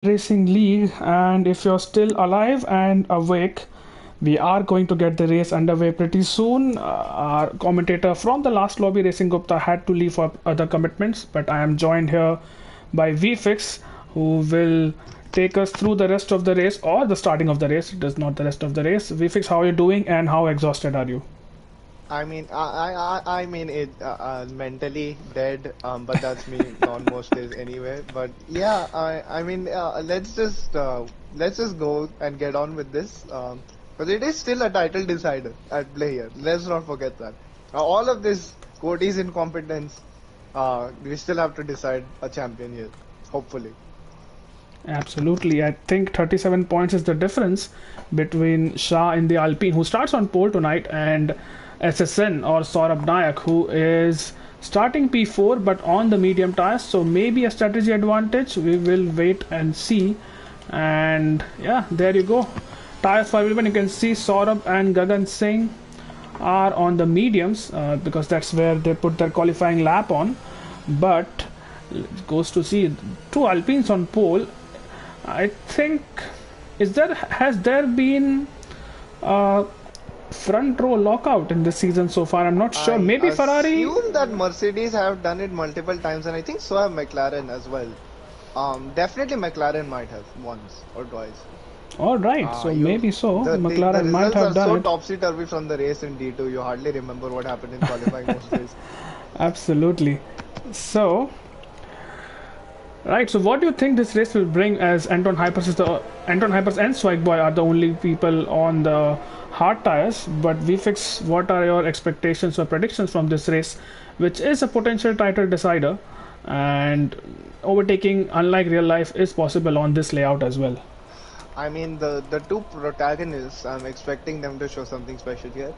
Racing League, and if you're still alive and awake, we are going to get the race underway pretty soon. Our commentator from the last lobby, Racing Gupta, had to leave for other commitments, but I am joined here by VFix, who will take us through the rest of the race or the starting of the race. It is not the rest of the race. VFix, how are you doing and how exhausted are you? Mentally dead, but that's me on most days anyway. But yeah, let's just go and get on with this. But it is still a title decider at play here. Let's not forget that. All of this Cody's incompetence, we still have to decide a champion here, hopefully. Absolutely. I think 37 points is the difference between Shah in the Alpine, who starts on pole tonight, and SSN or Saurabh Nayak, who is starting P4 but on the medium tires. So maybe a strategy advantage. We will wait and see. And yeah, there you go. Tires for everyone. You can see Saurabh and Gagan Singh are on the mediums because that's where they put their qualifying lap on. But it goes to see two Alpines on pole. I think has there been a front row lockout in this season so far? I'm not sure. I Maybe Ferrari. assume that Mercedes have done it multiple times, and I think so have McLaren as well. Definitely McLaren might have once or twice. All right, so You maybe so. the McLaren might results have are so done it. topsy-turvy from the race in D2. You hardly remember what happened in qualifying most days. Absolutely. So, right. So, what do you think this race will bring? As Anton Hypers and Swag Boy are the only people on the hard tires. But VFix, what are your expectations or predictions from this race, which is a potential title decider, and overtaking, unlike real life, is possible on this layout as well. I mean, the two protagonists, I'm expecting them to show something special here.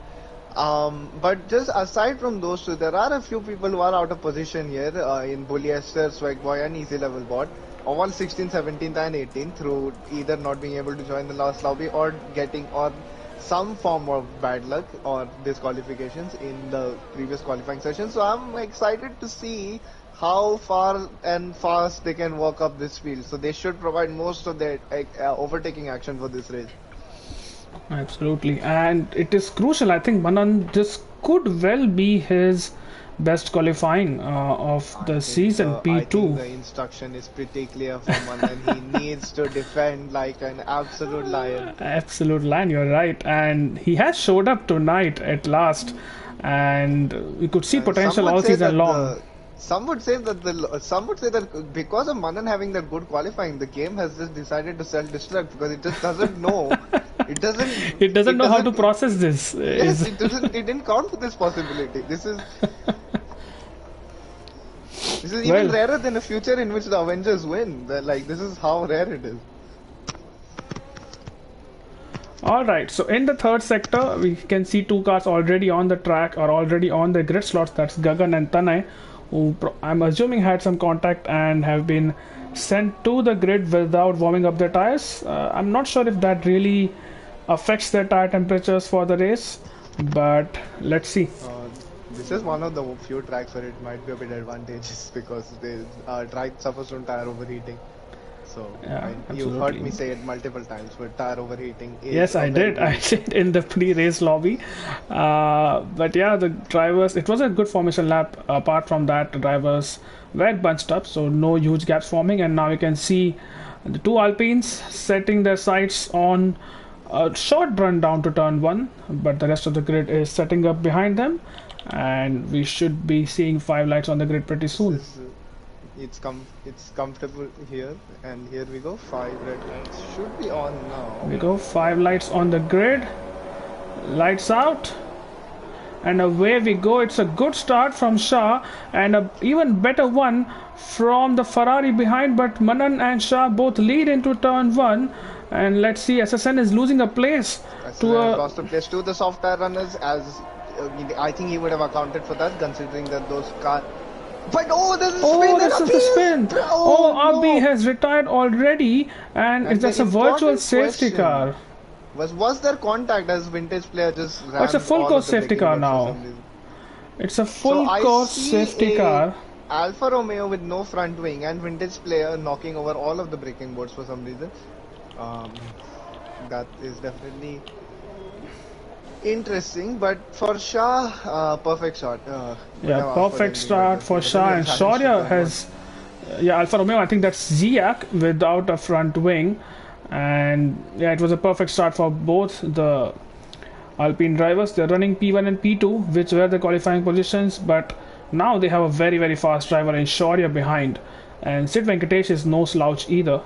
But just aside from those two, there are a few people who are out of position here in Polyester, Swagboy, and Easy Level Bot. All 16th, 17th, and 18th through either not being able to join the last lobby or getting or some form of bad luck or disqualifications in the previous qualifying session. So I'm excited to see how far and fast they can walk up this field. So they should provide most of their overtaking action for this race. Absolutely, and it is crucial. I think Manan, this could well be his best qualifying of the season I think P2. the instruction is pretty clear for Manan. He needs to defend like an absolute lion. Absolute line, you're right, and he has showed up tonight at last, and we could see Some potential would all say season that long. some would say that because of Manan having that good qualifying, the game has just decided to self-destruct because it just doesn't know. It doesn't. It doesn't It know how to doesn't. process this. Yes, it doesn't. It didn't count for this possibility. This is even Well, rarer than a future in which the Avengers win. Like this is how rare it is. all right. So in the third sector, we can see two cars already on the track or already on the grid slots. That's Gagan and Tanay, who I'm assuming had some contact and have been sent to the grid without warming up their tires. I'm not sure if that really affects their tire temperatures for the race, but let's see. This is one of the few tracks where it might be a bit advantageous because the track suffers from tire overheating. So Yeah, you've heard absolutely. me say it multiple times, but tire overheating is Yes, a I very did. I big issue. did in the pre-race lobby. But yeah, the drivers, it was a good formation lap. Apart from that, the drivers were bunched up, so no huge gaps forming. And now you can see the two Alpines setting their sights on a short run down to turn one, but the rest of the grid is setting up behind them. And we should be seeing five lights on the grid pretty This soon. is it's comfortable here, and here we go. 5 red lights should be on Here we now. go, five lights on the grid. Lights out. And away we go. It's a good start from Shah and a even better one from the Ferrari behind, but Manan and Shah both lead into turn one. And let's see, SSN is losing a place to Accident a. lost the place to the soft tire runners, as I think he would have accounted for that, considering that those car. But oh, there's a Oh, spin and this a is the spin. beam! Oh, Oh Abi no! has retired already, and it's And the just a virtual important safety car. question was there contact, as vintage player just Oh, it's a rammed full all course of the safety braking car works for now. some reason. It's a So full course safety car. Alfa Romeo with no front wing and vintage player knocking over all of the braking boards for some reason. Um, that is definitely interesting, but for Shah, perfect shot. Could Yeah, have asked for perfect anything better. start He for was a Shah, real and challenge to Shaurya turn one. has, yeah, Alfa Romeo. I think that's Ziak without a front wing, and yeah, it was a perfect start for both the Alpine drivers. They're running P1 and P2, which were the qualifying positions, but now they have a very fast driver in Shaurya behind, and Sid Venkatesh is no slouch either.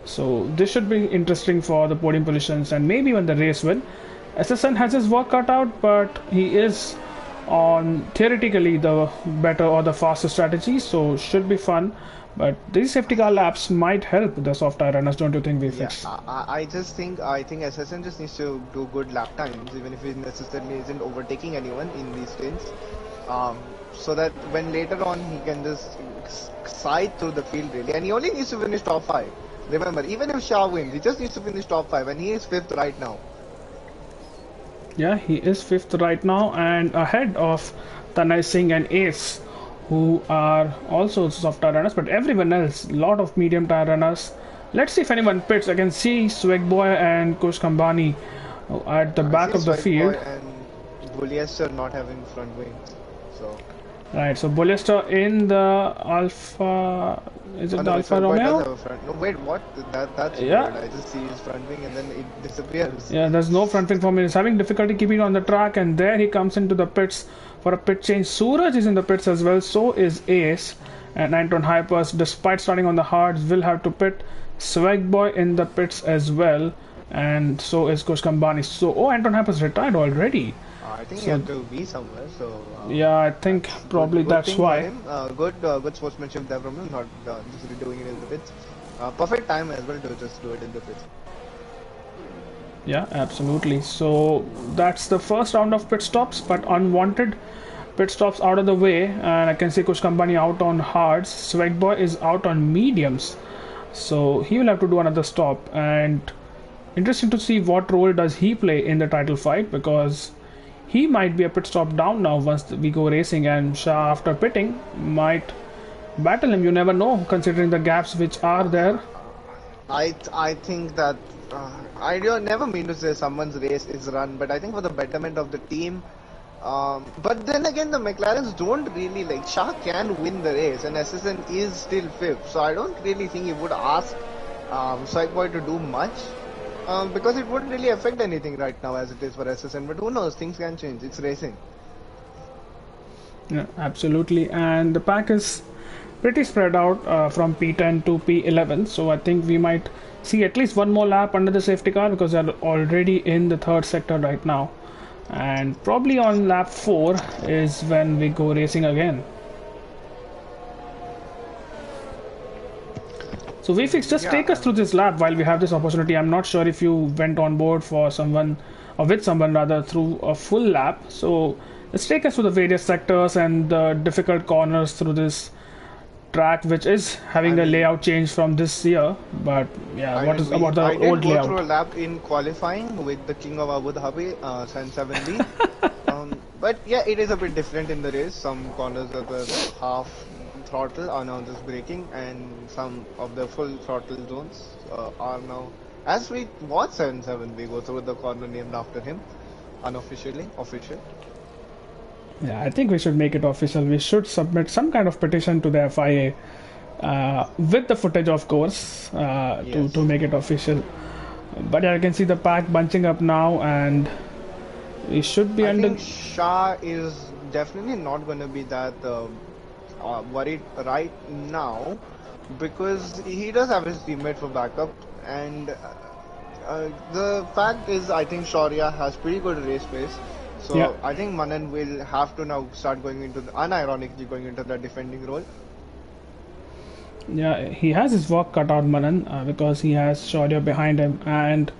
So this should be interesting for the podium positions and maybe even the race win. SSN has his work cut out, but he is on theoretically the better or the faster strategy, so should be fun. But these safety car laps might help the soft tire runners, don't you think, Yeah, VFX? I think SSN just needs to do good lap times, even if he necessarily isn't overtaking anyone in these stints. So that when later on he can just side through the field really, and he only needs to finish top five. Remember, even if Shah wins, he just needs to finish top five, and he is fifth right now. Yeah, he is fifth right now and ahead of Tanay Singh and Ace, who are also soft tire runners, but everyone else, lot of medium tire runners. Let's see if anyone pits. I can see Swag Boy and Kush Kambani at the I back see of the Swipe Boy field. and Polyester not having front wings, so. Right, so Bullester in the Alpha. Is Oh it the no, Alfa Swipe Boy does Romeo? have a front. No, wait, what? That's Yeah, weird. I just see his front wing and then it disappears. yeah, there's no front wing for me. He's having difficulty keeping on the track, and there he comes into the pits for a pit change. Suraj is in the pits as well, so is Ace. And Anton Hypers, despite starting on the hards, will have to pit. Swag Boy in the pits as well, and so is Kush Kambani. So, oh, Anton Hypers retired already. I think he So, had to be somewhere, so yeah, I think that's probably good that's thing for why. him. Good sportsmanship there from him, not just redoing it in the pits. Perfect time as well to just do it in the pits. Yeah, absolutely. So that's the first round of pit stops, but unwanted pit stops out of the way, and I can see Kush Company out on hards. Swag Boy is out on mediums, so he will have to do another stop. And interesting to see what role does he play in the title fight, because he might be a pit stop down now once we go racing, and Shah after pitting might battle him. You never know, considering the gaps which are there. I think that I don't never mean to say someone's race is run, but I think for the betterment of the team. But then again, the McLarens don't really like Shah can win the race, and SSN is still fifth, so I don't really think he would ask Swag Boy to do much. Because it wouldn't really affect anything right now as it is for SSN, but who knows, things can change, it's racing. Yeah, absolutely. And the pack is pretty spread out from P10 to P11. So I think we might see at least one more lap under the safety car, because they're already in the third sector right now. And probably on lap 4 is when we go racing again. So VFX, just Yeah, take us through this lap while we have this opportunity. I'm not sure if you went on board for someone, or with someone rather, through a full lap. So let's take us through the various sectors and the difficult corners through this track, which is I having a mean, layout change from this year. But yeah, I what mean, is about the I did old go through a layout? lap in qualifying with the King of Abu Dhabi, San 7B. But yeah, it is a bit different in the race. Some corners of the half throttle are now just braking, and some of the full throttle zones are now. As we watch 7B go through the corner named after him, unofficially, official. Yeah, I think we should make it official. We should submit some kind of petition to the FIA with the footage, of course, Yes. to make it official. But yeah, I can see the pack bunching up now, and we should be I under. think Shah is definitely not going to be that worried right now, because he does have his teammate for backup, and the fact is, I think Shaurya has pretty good race pace. Yeah, So I think Manan will have to now start going into unironically going into the defending role. yeah, he has his work cut out, Manan, because he has Shaurya behind him. And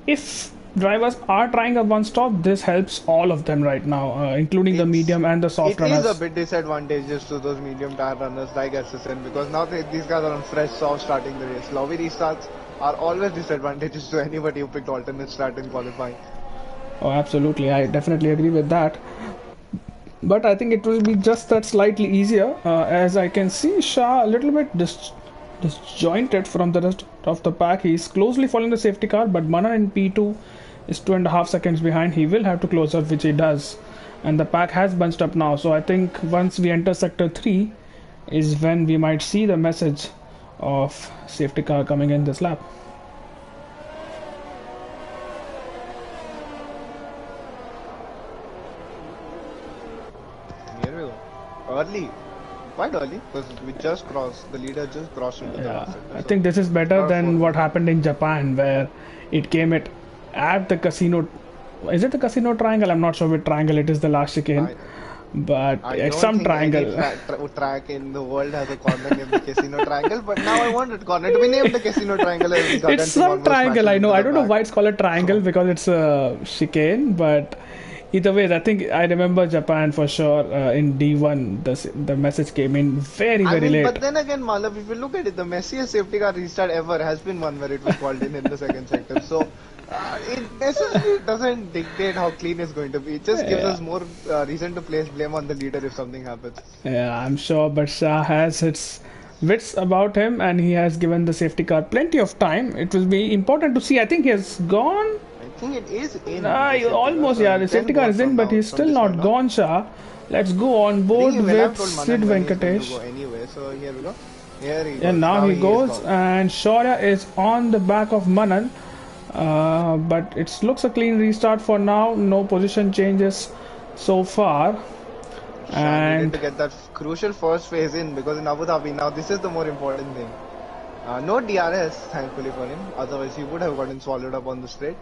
if drivers are trying a one stop, this helps all of them right now, including the It's medium and the soft it is a runners. bit disadvantageous to those medium tire runners like SSN, because now these guys are on fresh soft starting the race. Lobby restarts are always disadvantageous to anybody who picked alternate start in qualifying. Oh, absolutely. I definitely agree with that. but I think it will be just that slightly easier. As I can see, Shah a little bit disjointed from the rest of the pack. He's closely following the safety car, but Manan in P2 is 2.5 seconds behind. He will have to close up, which he does. And the pack has bunched up now. So I think once we enter sector 3 is when we might see the message of safety car coming in this lap. Here we go. Early. Quite early, because we just crossed, the leader just crossed into the last sector. I think this is better than what happened in Japan, where it came at the casino. Is it the casino triangle? I'm not sure which triangle it is, the last chicane. But it's some triangle. Track in the world has a corner named the Casino Triangle, but now I want it corner to be named the Casino Triangle. It's some triangle, I know. I don't know why it's called a triangle because it's a chicane, but either way, I think I remember Japan for sure. In D1, the message came in very late. But then again, Malav, if you look at it, the messiest safety car restart ever has been one where it was called in the second sector. So it necessarily doesn't dictate how clean it's going to be. It just gives us more reason to place blame on the leader if something happens. Yeah, I'm sure, but Shah has its wits about him and he has given the safety car plenty of time. It will be important to see. I think he has gone. I think it is in. Almost, the safety car is in, but he's still not gone, Shah. Let's go on board with Sid Venkatesh. Anyway, so here we go. Here he goes. And now he goes, and Shaurya is on the back of Manan. But it looks a clean restart for now. No position changes so far. And need to get that crucial first phase in, because in Abu Dhabi now this is the more important thing. No DRS, thankfully for him. Otherwise he would have gotten swallowed up on the straight.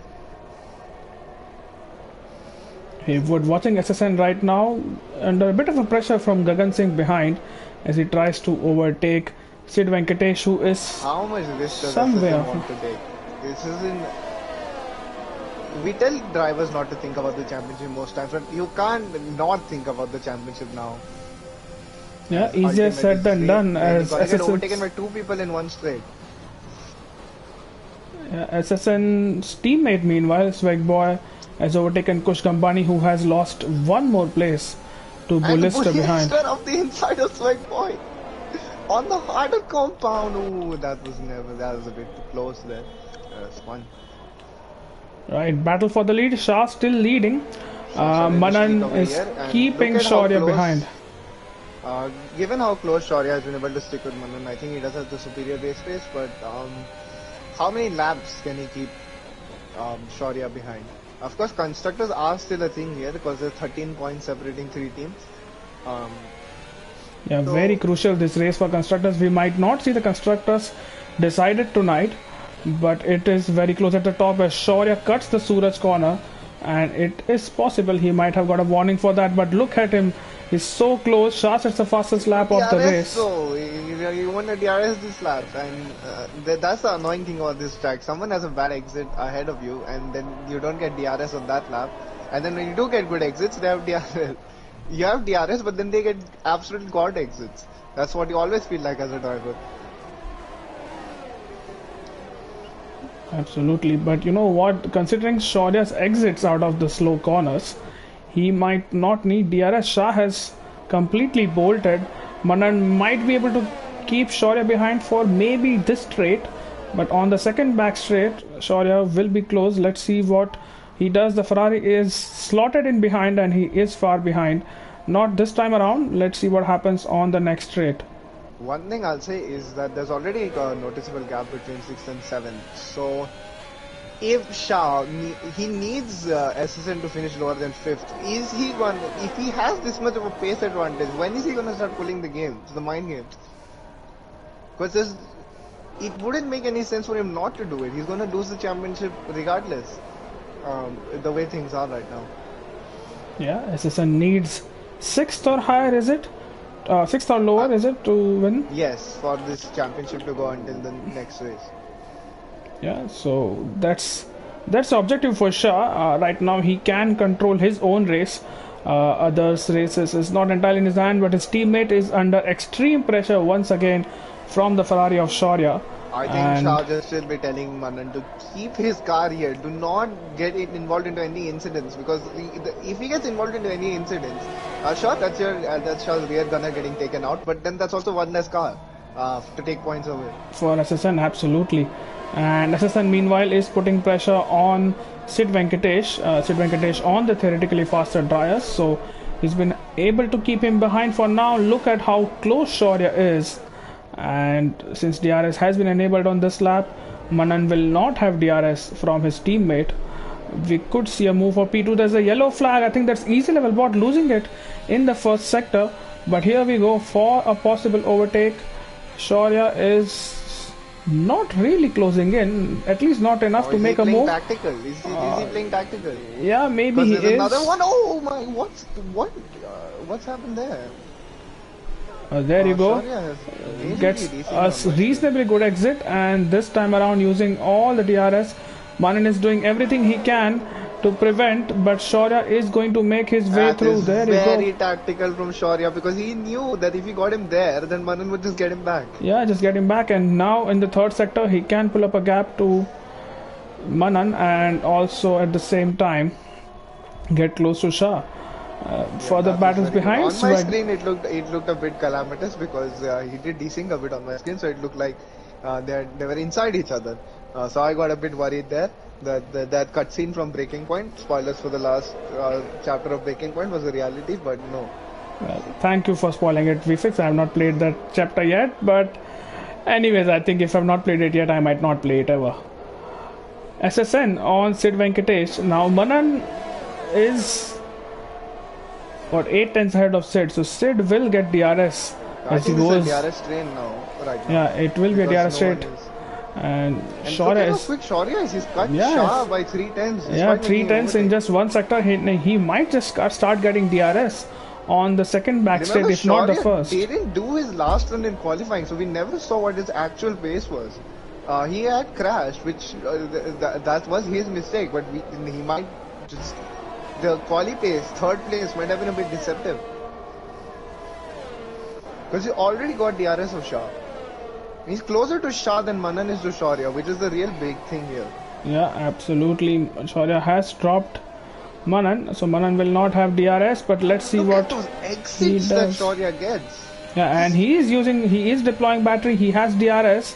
He would watching SSN right now under a bit of a pressure from Gagan Singh behind as he tries to overtake Sid Venkatesh, who is how much risk does SSN want to take? This isn't. We tell drivers not to think about the championship most times, but you can't not think about the championship now. Yeah, easier said than done. As SSN get overtaken by two people in one straight. Yeah, SSN's teammate, meanwhile, Swagboy, has overtaken Kush Gambani, who has lost one more place to Bullista behind. And of the inside of Swagboy on the harder compound. Ooh, that was a bit too close there. That's fun. Right, battle for the lead. Shah still leading. Manan is keeping Shaurya behind. Given how close Shaurya has been able to stick with Manan, I think he does have the superior race pace, but how many laps can he keep Shaurya behind? Of course, constructors are still a thing here because there's 13 points separating three teams. Yeah, so very crucial this race for constructors. We might not see the constructors decided tonight, but it is very close at the top as Shaurya cuts the Suraj corner, and it is possible he might have got a warning for that, but look at him. He's so close. Shah sets the fastest lap of the race. So you want to DRS this lap, and that's the annoying thing about this track. Someone has a bad exit ahead of you, and then you don't get DRS on that lap. And then when you do get good exits, they have DRS. You have DRS, but then they get absolute god exits. That's what you always feel like as a driver. Absolutely, but you know what? Considering Shaurya's exits out of the slow corners, he might not need DRS. Shah has completely bolted. Manan might be able to keep Shaurya behind for maybe this straight, but on the second back straight, Shaurya will be close. Let's see what he does. The Ferrari is slotted in behind and he is far behind. Not this time around. Let's see what happens on the next straight. One thing I'll say is that there's already a noticeable gap between 6th and 7th. So if Shah, he needs SSN to finish lower than 5th. Is he going? If he has this much of a pace advantage, when is he going to start pulling the games, the mind games? Because it wouldn't make any sense for him not to do it. He's going to lose the championship regardless. The way things are right now. Yeah, SSN needs 6th or higher, is it? 6th or lower, is it, to win? Yes, for this championship to go until the next race. Yeah, so that's the objective for Shah. Right now he can control his own race. Others' races is not entirely in his hand, but his teammate is under extreme pressure once again from the Ferrari of Shaurya. I think And Shah just will be telling Manan to keep his car here. Do not get involved into any incidents because if he gets involved into any incidents, sure, that's Shah's rear gunner getting taken out. But then that's also one less car to take points away. for SSN, absolutely. And SSN meanwhile is putting pressure on Sid Venkatesh. Sid Venkatesh on the theoretically faster Dryas, so he's been able to keep him behind for now. Look at how close Shaurya is. And since DRS has been enabled on this lap, Manan will not have DRS from his teammate. We could see a move for P2. There's a yellow flag. I think that's easy level bot losing it in the first sector. But here we go for a possible overtake. Shaurya is not really closing in, at least not enough to make a move. Tactical? Is he playing tactical? Yeah, maybe he is. Another one. Oh my! What's happened there? There you go. Gets a reasonably good exit, and this time around using all the DRS, Manan is doing everything he can to prevent, but Shaurya is going to make his way through. There you go. Very tactical from Shaurya because he knew that if he got him there, then Manan would just get him back. Yeah, just get him back, and now in the third sector he can pull up a gap to Manan and also at the same time get close to Shah. Further battles behind. On my screen, it looked a bit calamitous because he did desync a bit on my screen, so it looked like they were inside each other. So I got a bit worried there. That cutscene from Breaking Point, spoilers for the last chapter of Breaking Point, was a reality, but no. Well, thank you for spoiling it, VFix. I have not played that chapter yet, but anyways, I think if I've not played it yet, I might not play it ever. SSN on Sid Venkatesh. Now Manan is 8 tenths ahead of Sid, so Sid will get DRS as he goes. It's a DRS train now, right now. Yeah, it will be a DRS straight. And Shaurya is quick. Shaurya is, he's cut Shah by 3 tenths. Yeah, 3 tenths in just one sector. He might just start getting DRS on the second back straight, if not the first. He didn't do his last run in qualifying, so we never saw what his actual pace was. He had crashed, which that was his mistake, but he might just. The quali pace, third place, might have been a bit deceptive. Because he already got DRS of Shah. He's closer to Shah than Manan is to Shaurya, which is the real big thing here. Yeah, absolutely. Shaurya has dropped Manan, so Manan will not have DRS, but let's see what those exits that Shaurya gets. Yeah, and he is deploying battery, he has DRS.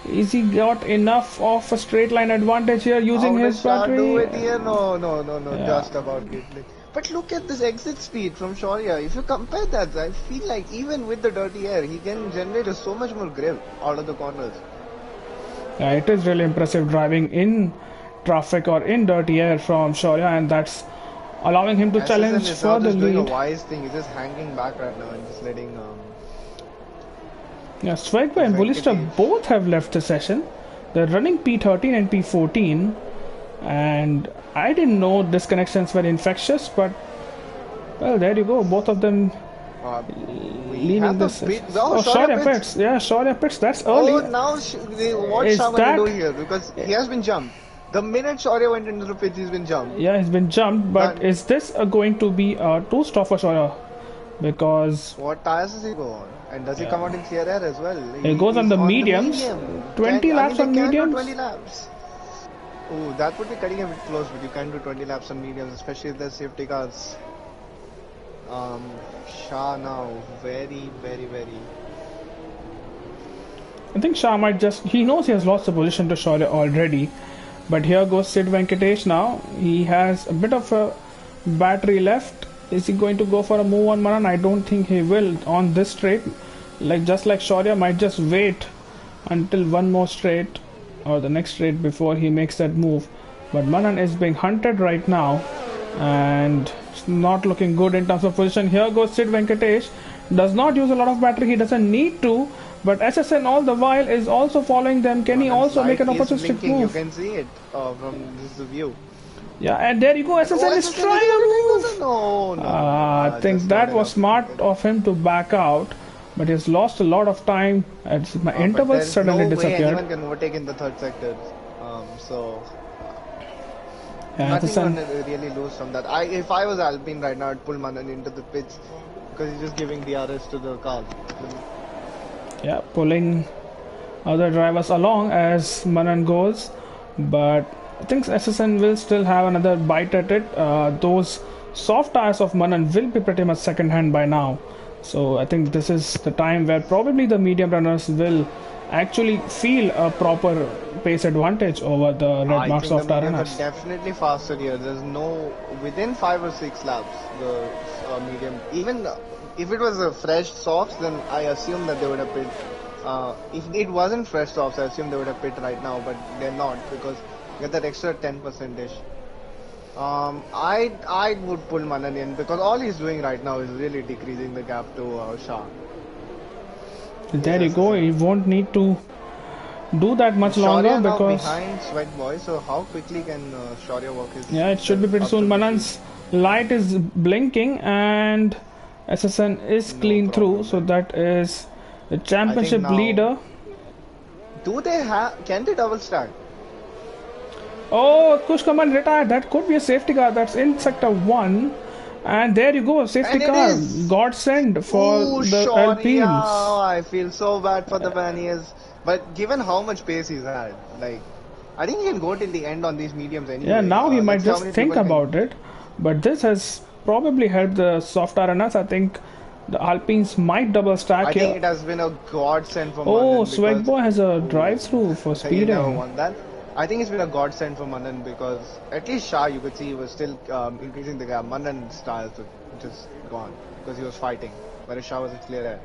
Is he got enough of a straight line advantage here using his battery? Do it here? No, yeah. Just about it. But look at this exit speed from Shaurya. If you compare that, I feel like even with the dirty air, he can generate so much more grip out of the corners. Yeah, it is really impressive driving in traffic or in dirty air from Shaurya, and that's allowing him to challenge for the lead. Doing a wise thing. He's just hanging back right now and just letting. Yeah, Swagboy and Bullista both have left the session. They're running P13 and P14, and I didn't know disconnections were infectious, but well, there you go. Both of them leaving the session. Shaurya pits. Yeah, Shaurya pits. That's early. Oh, now what Shah going to do here? Because he has been jumped. The minute Shaurya went into the pit, he's been jumped. Yeah, he's been jumped. But is this going to be a two-stop for Shaurya? Because what tires does he go on? And does he come out in clear air as well? He goes on the mediums. 20 laps on mediums. 20 laps. Oh, that would be cutting a bit close, but you can't do 20 laps on mediums, especially if there's safety cars. Shah now, very. I think Shah might he knows he has lost the position to Shaurya already. But here goes Sid Venkatesh now. He has a bit of a battery left. Is he going to go for a move on Manan? I don't think he will on this straight. Just like Shaurya might just wait until one more straight or the next straight before he makes that move. But Manan is being hunted right now and it's not looking good in terms of position. Here goes Sid Venkatesh. Does not use a lot of battery. He doesn't need to. But SSN all the while is also following them. Can he also make an opportunistic move? You can see it from this view. Yeah, and there you go. SSN is trying a move. No. I think that was smart of him to back out, but he's lost a lot of time. My intervals suddenly disappeared. Anyone can overtake in the third sector. So yeah, nothing can really lose from that. If I was Alpine right now, I'd pull Manan into the pits because he's just giving DRS to the car. Yeah, pulling other drivers along as Manan goes, but I think SSN will still have another bite at it. Those soft tires of Manan will be pretty much second hand by now. So I think this is the time where probably the medium runners will actually feel a proper pace advantage over the red I mark think the soft tire mediums runners. are definitely faster here. There's no within 5 or 6 laps. The medium, even if it was a fresh softs, then I assume that they would have pit. If it wasn't fresh softs, I assume they would have pit right now, but they're not because you get that extra 10% ish. I would pull Manan in because all he's doing right now is really decreasing the gap to Shah. There you Yes, go. You won't need to do that much longer Shaurya now because behind Sweat Boy, so how quickly can Shaurya work his yeah, it should be pretty up soon. to 50? Manan's light is blinking and SSN is No clean through, problem so then. that is the I think championship now, leader. do they have, can they double stack? Oh, Kushkaman retired. That could be a safety car. That's in sector 1. And there you go, a safety And it car. is! Godsend for Ooh, the Shaurya! Alpines. I feel so bad for the Vaniers. But given how much pace he's had, like, I think he can go till the end on these mediums Yeah, anyway. now he might Let's see how just many think people can. about it. But this has probably helped the soft runners. I think the Alpines might double stack I think here. it has been a godsend for Oh, Manan because Swagboy has a ooh, drive-through for he never speeding. won that. I think it's been a godsend for Manan because at least Shah, you could see he was still increasing the gap. Manan's styles were just gone because he was fighting, whereas Shah was a clear air.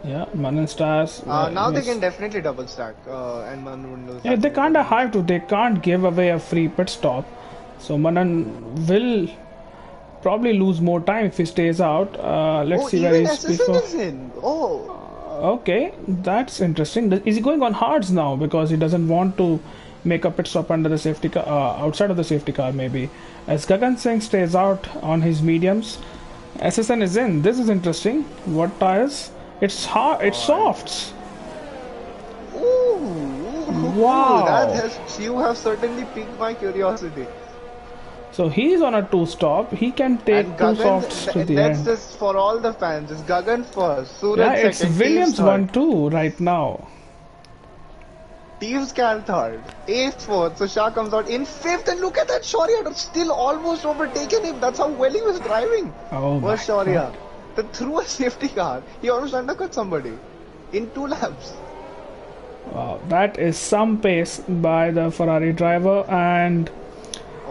Yeah, Manan stars. Now they can definitely double stack and Manan wouldn't lose Yeah, that they many can't positions. have to. They can't give away a free pit stop. So Manan will probably lose more time if he stays out. Let's Oh, see where he even is SSN before. is in. Oh, Okay, that's interesting. Is he going on hards now because he doesn't want to make a pit stop under the safety car, outside of the safety car maybe? As Gagan Singh stays out on his mediums, SSN is in. This is interesting. What tires? It's hard. It's oh, softs. that Wow. has you have certainly piqued my curiosity. So he's on a two stop. He can And take two Gagan, softs to the that's end. just for all the fans. It's Gagan first, Yeah, Suraj it's second, Teves Williams third, 1-2 right now. Teves Cal third, Ace fourth. So Shah comes out in fifth, and look at that Shaurya still almost overtaken him. That's how well he was driving. Oh Was my god. Shaurya? That through a safety car, he almost undercut somebody in 2 laps. Wow, that is some pace by the Ferrari driver. And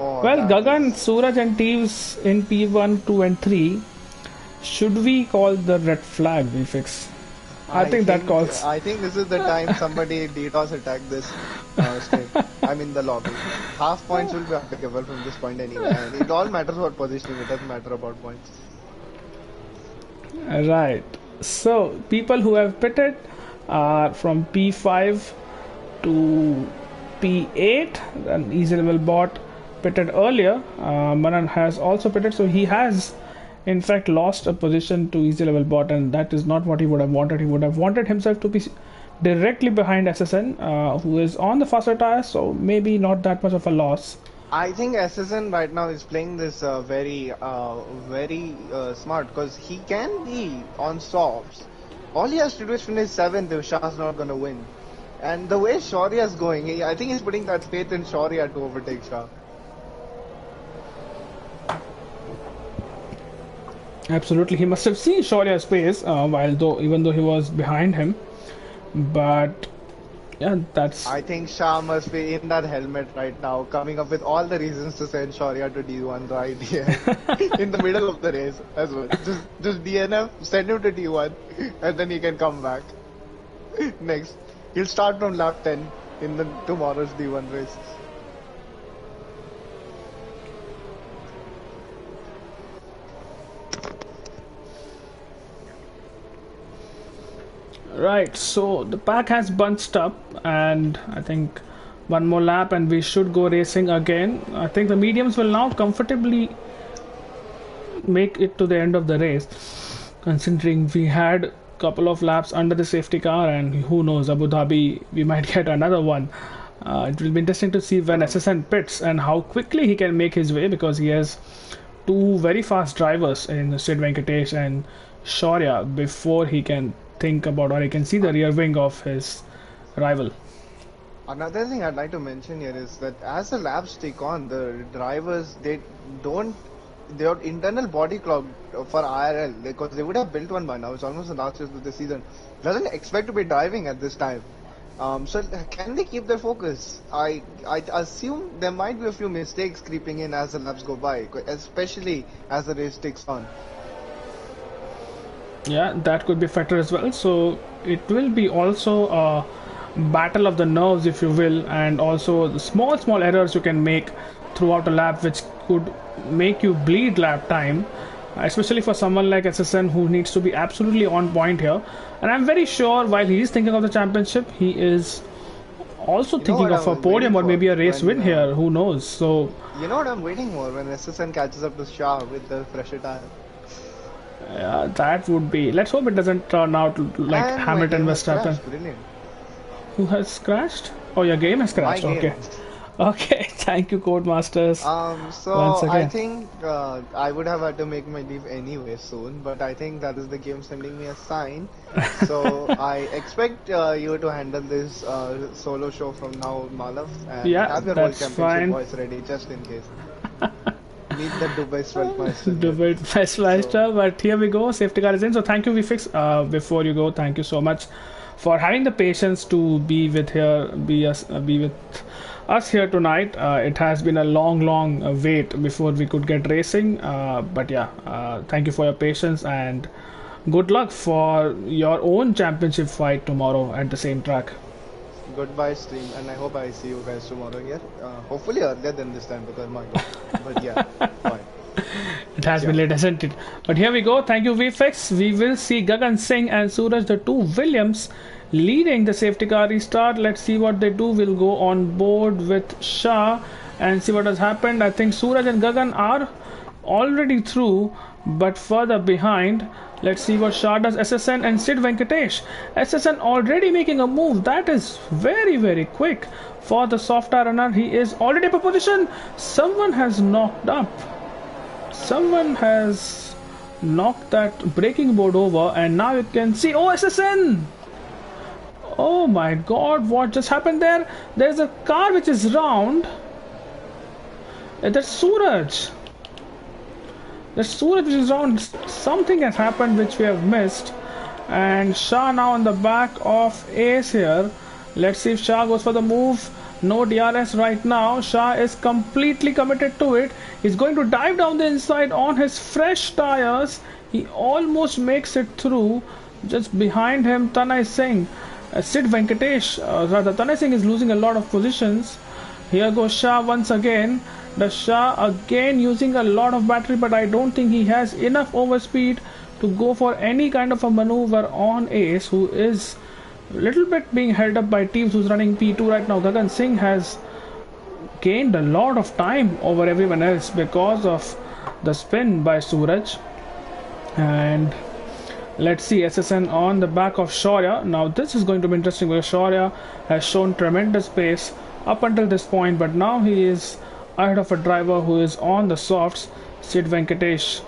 Oh, well, that Gagan, is. Suraj, and Teves in P1, 2, and 3. Should we call the red flag we fix? I I think that think calls. I think this is the time somebody DDoS attack this stream. I'm in the lobby. Half points will be applicable from this point anyway, and it all matters about positioning. It doesn't matter about points. Right. So, people who have pitted are from P5 to P8. An easy level bot pitted earlier. Manan has also pitted, so he has in fact lost a position to easy level bot, and that is not what he would have wanted. He would have wanted himself to be directly behind SSN, who is on the faster tires, so maybe not that much of a loss. I think SSN right now is playing this very smart because he can be on softs. All he has to do is finish seventh if Shah's not going to win. And the way Shaurya is going, I think he's putting that faith in Shaurya to overtake Shah. Absolutely, he must have seen Shaurya's pace, even though he was behind him. But yeah, that's I think Shah must be in that helmet right now, coming up with all the reasons to send Shaurya to D1 right here in the middle of the race as well. Just DNF, send him to D1, and then he can come back. Next, he'll start from lap 10 in the tomorrow's D1 race. right. So the pack has bunched up, and I think one more lap, and we should go racing again. I think the mediums will now comfortably make it to the end of the race, considering we had a couple of laps under the safety car, and who knows, Abu Dhabi, we might get another one. It will be interesting to see when SSN pits and how quickly he can make his way, because he has two very fast drivers in Sid Venkatesh and Shaurya before he can think about, or he can see the rear wing of his rival. Another thing I'd like to mention here is that as the laps take on, the drivers don't their internal body clock for IRL, because they would have built one by now. It's almost the last race of the season. Doesn't expect to be driving at this time. So can they keep their focus? I assume there might be a few mistakes creeping in as the laps go by, especially as the race takes on. Yeah, that could be a factor as well. So it will be also a battle of the nerves, if you will, and also the small errors you can make throughout a lap, which could make you bleed lap time, especially for someone like SSN who needs to be absolutely on point here. And I'm very sure while he is thinking of the championship, he is also thinking of a podium or maybe a race win here. Who knows? So you know what I'm waiting for when SSN catches up to Shah with the fresher tire. That would be. Let's hope it doesn't turn out like And Hamilton Verstappen. Brilliant. Who has crashed? Oh, your game has crashed. My game. Okay. Okay. Thank you, Codemasters. So I think I would have had to make my leave anyway soon, but I think that is the game sending me a sign. So I expect you to handle this solo show from now, Malav, and have your whole championship voice ready just in case. Need the Dubai Sweltmeister. Dubai Sweltmeister, but here we go. Safety car is in. So thank you, VFix. Before you go, thank you so much for having the patience to be with us here tonight. It has been a long wait before we could get racing. But yeah, thank you for your patience and good luck for your own championship fight tomorrow at the same track. Goodbye stream, and I hope I see you guys tomorrow here. Hopefully earlier than this time, because my god. But yeah, fine. It has been late, hasn't it? But here we go. Thank you, VFX. We will see Gagan Singh and Suraj, the two Williams, leading the safety car restart. Let's see what they do. We'll go on board with Shah and see what has happened. I think Suraj and Gagan are already through, but further behind. Let's see what Shah does. SSN and Sid Venkatesh. SSN already making a move. That is very quick for the soft tire runner. He is already up a position. Someone has knocked up. Someone has knocked that braking board over, and now you can see. Oh, SSN! Oh my god, what just happened there? There's a car which is round. That's Suraj. The Suraj which is round. Something has happened which we have missed, and Shah now on the back of Ace here. Let's see if Shah goes for the move. No DRS right now. Shah is completely committed to it. He's going to dive down the inside on his fresh tires. He almost makes it through. Just behind him, Tanay Singh. Sid Venkatesh, rather Tanay Singh is losing a lot of positions. Here goes Shah once again. The Shah again using a lot of battery, but I don't think he has enough overspeed to go for any kind of a maneuver on Ace, who is a little bit being held up by Teams, who's running P2 right now. Gagan Singh has gained a lot of time over everyone else because of the spin by Suraj. And let's see SSN on the back of Shaurya. Now this is going to be interesting because Shaurya has shown tremendous pace up until this point, but now he is ahead of a driver who is on the softs. Sid Venkatesh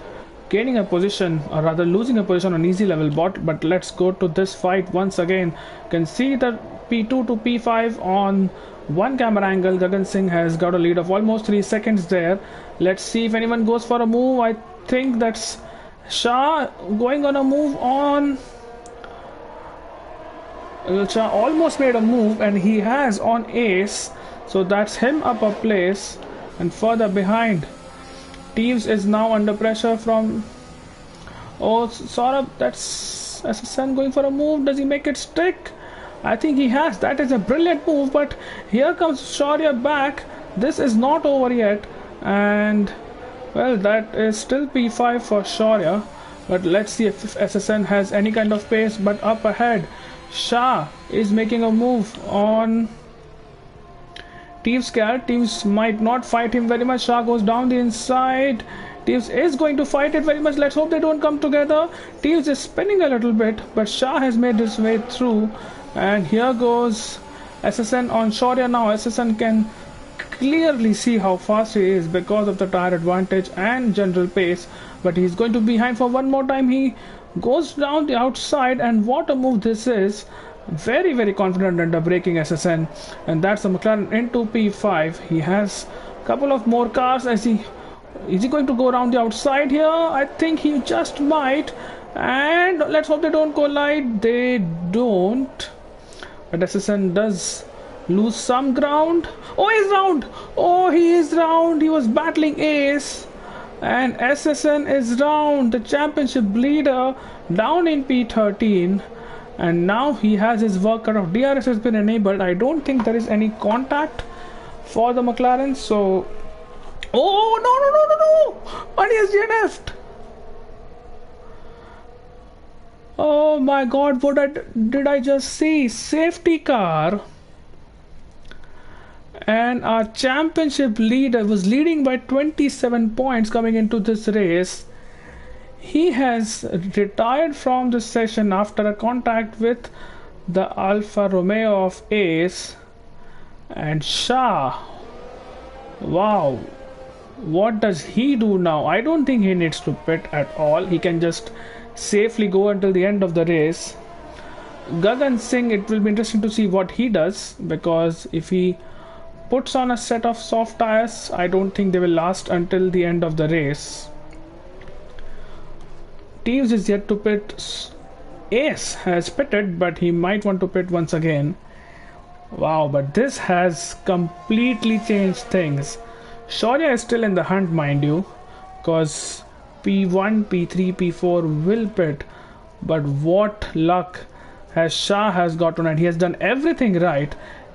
gaining a position, or rather losing a position on easy level bot. But let's go to this fight once again. You can see the P2 to P5 on one camera angle. Gagan Singh has got a lead of almost 3 seconds there. Let's see if anyone goes for a move. I think that's Shah going on a move on. Shah almost made a move, and he has on Ace, so that's him up a place. And further behind, Teves is now under pressure from... Oh, Saurabh, that's SSN going for a move. Does he make it stick? I think he has. That is a brilliant move, but here comes Shaurya back. This is not over yet, and well, that is still P5 for Shaurya. But let's see if SSN has any kind of pace. But up ahead, Shah is making a move on Teves car. Teves might not fight him very much. Shah goes down the inside. Teves is going to fight it very much. Let's hope they don't come together. Teves is spinning a little bit, but Shah has made his way through. And here goes SSN on Shaurya now. SSN can clearly see how fast he is because of the tire advantage and general pace, but he's going to be behind for one more time. He goes down the outside, and what a move this is. Very, very confident under breaking SSN, and that's the McLaren into P5. He has a couple of more cars. As he is he going to go around the outside here? I think he just might, and let's hope they don't collide. They don't, but SSN does lose some ground. Oh, he's round. Oh, he is round. He was battling Ace, and SSN is round, the championship leader, down in P13. And now he has his work cut off. DRS has been enabled. I don't think there is any contact for the McLaren. So, oh no no no no no! And he has DNF'd. Oh my God! Did I just see? Safety car. And our championship leader was leading by 27 points coming into this race. He has retired from the session after a contact with the Alfa Romeo of Ace and Shah. Wow, what does he do now? I don't think he needs to pit at all. He can just safely go until the end of the race. Gagan Singh, it will be interesting to see what he does, because if he puts on a set of soft tires, I don't think they will last until the end of the race. Teves is yet to pit. Ace has pitted, but he might want to pit once again. Wow, but this has completely changed things. Shaurya is still in the hunt, mind you, because P1, P3, P4 will pit. But what luck has Shah has got tonight. He has done everything right,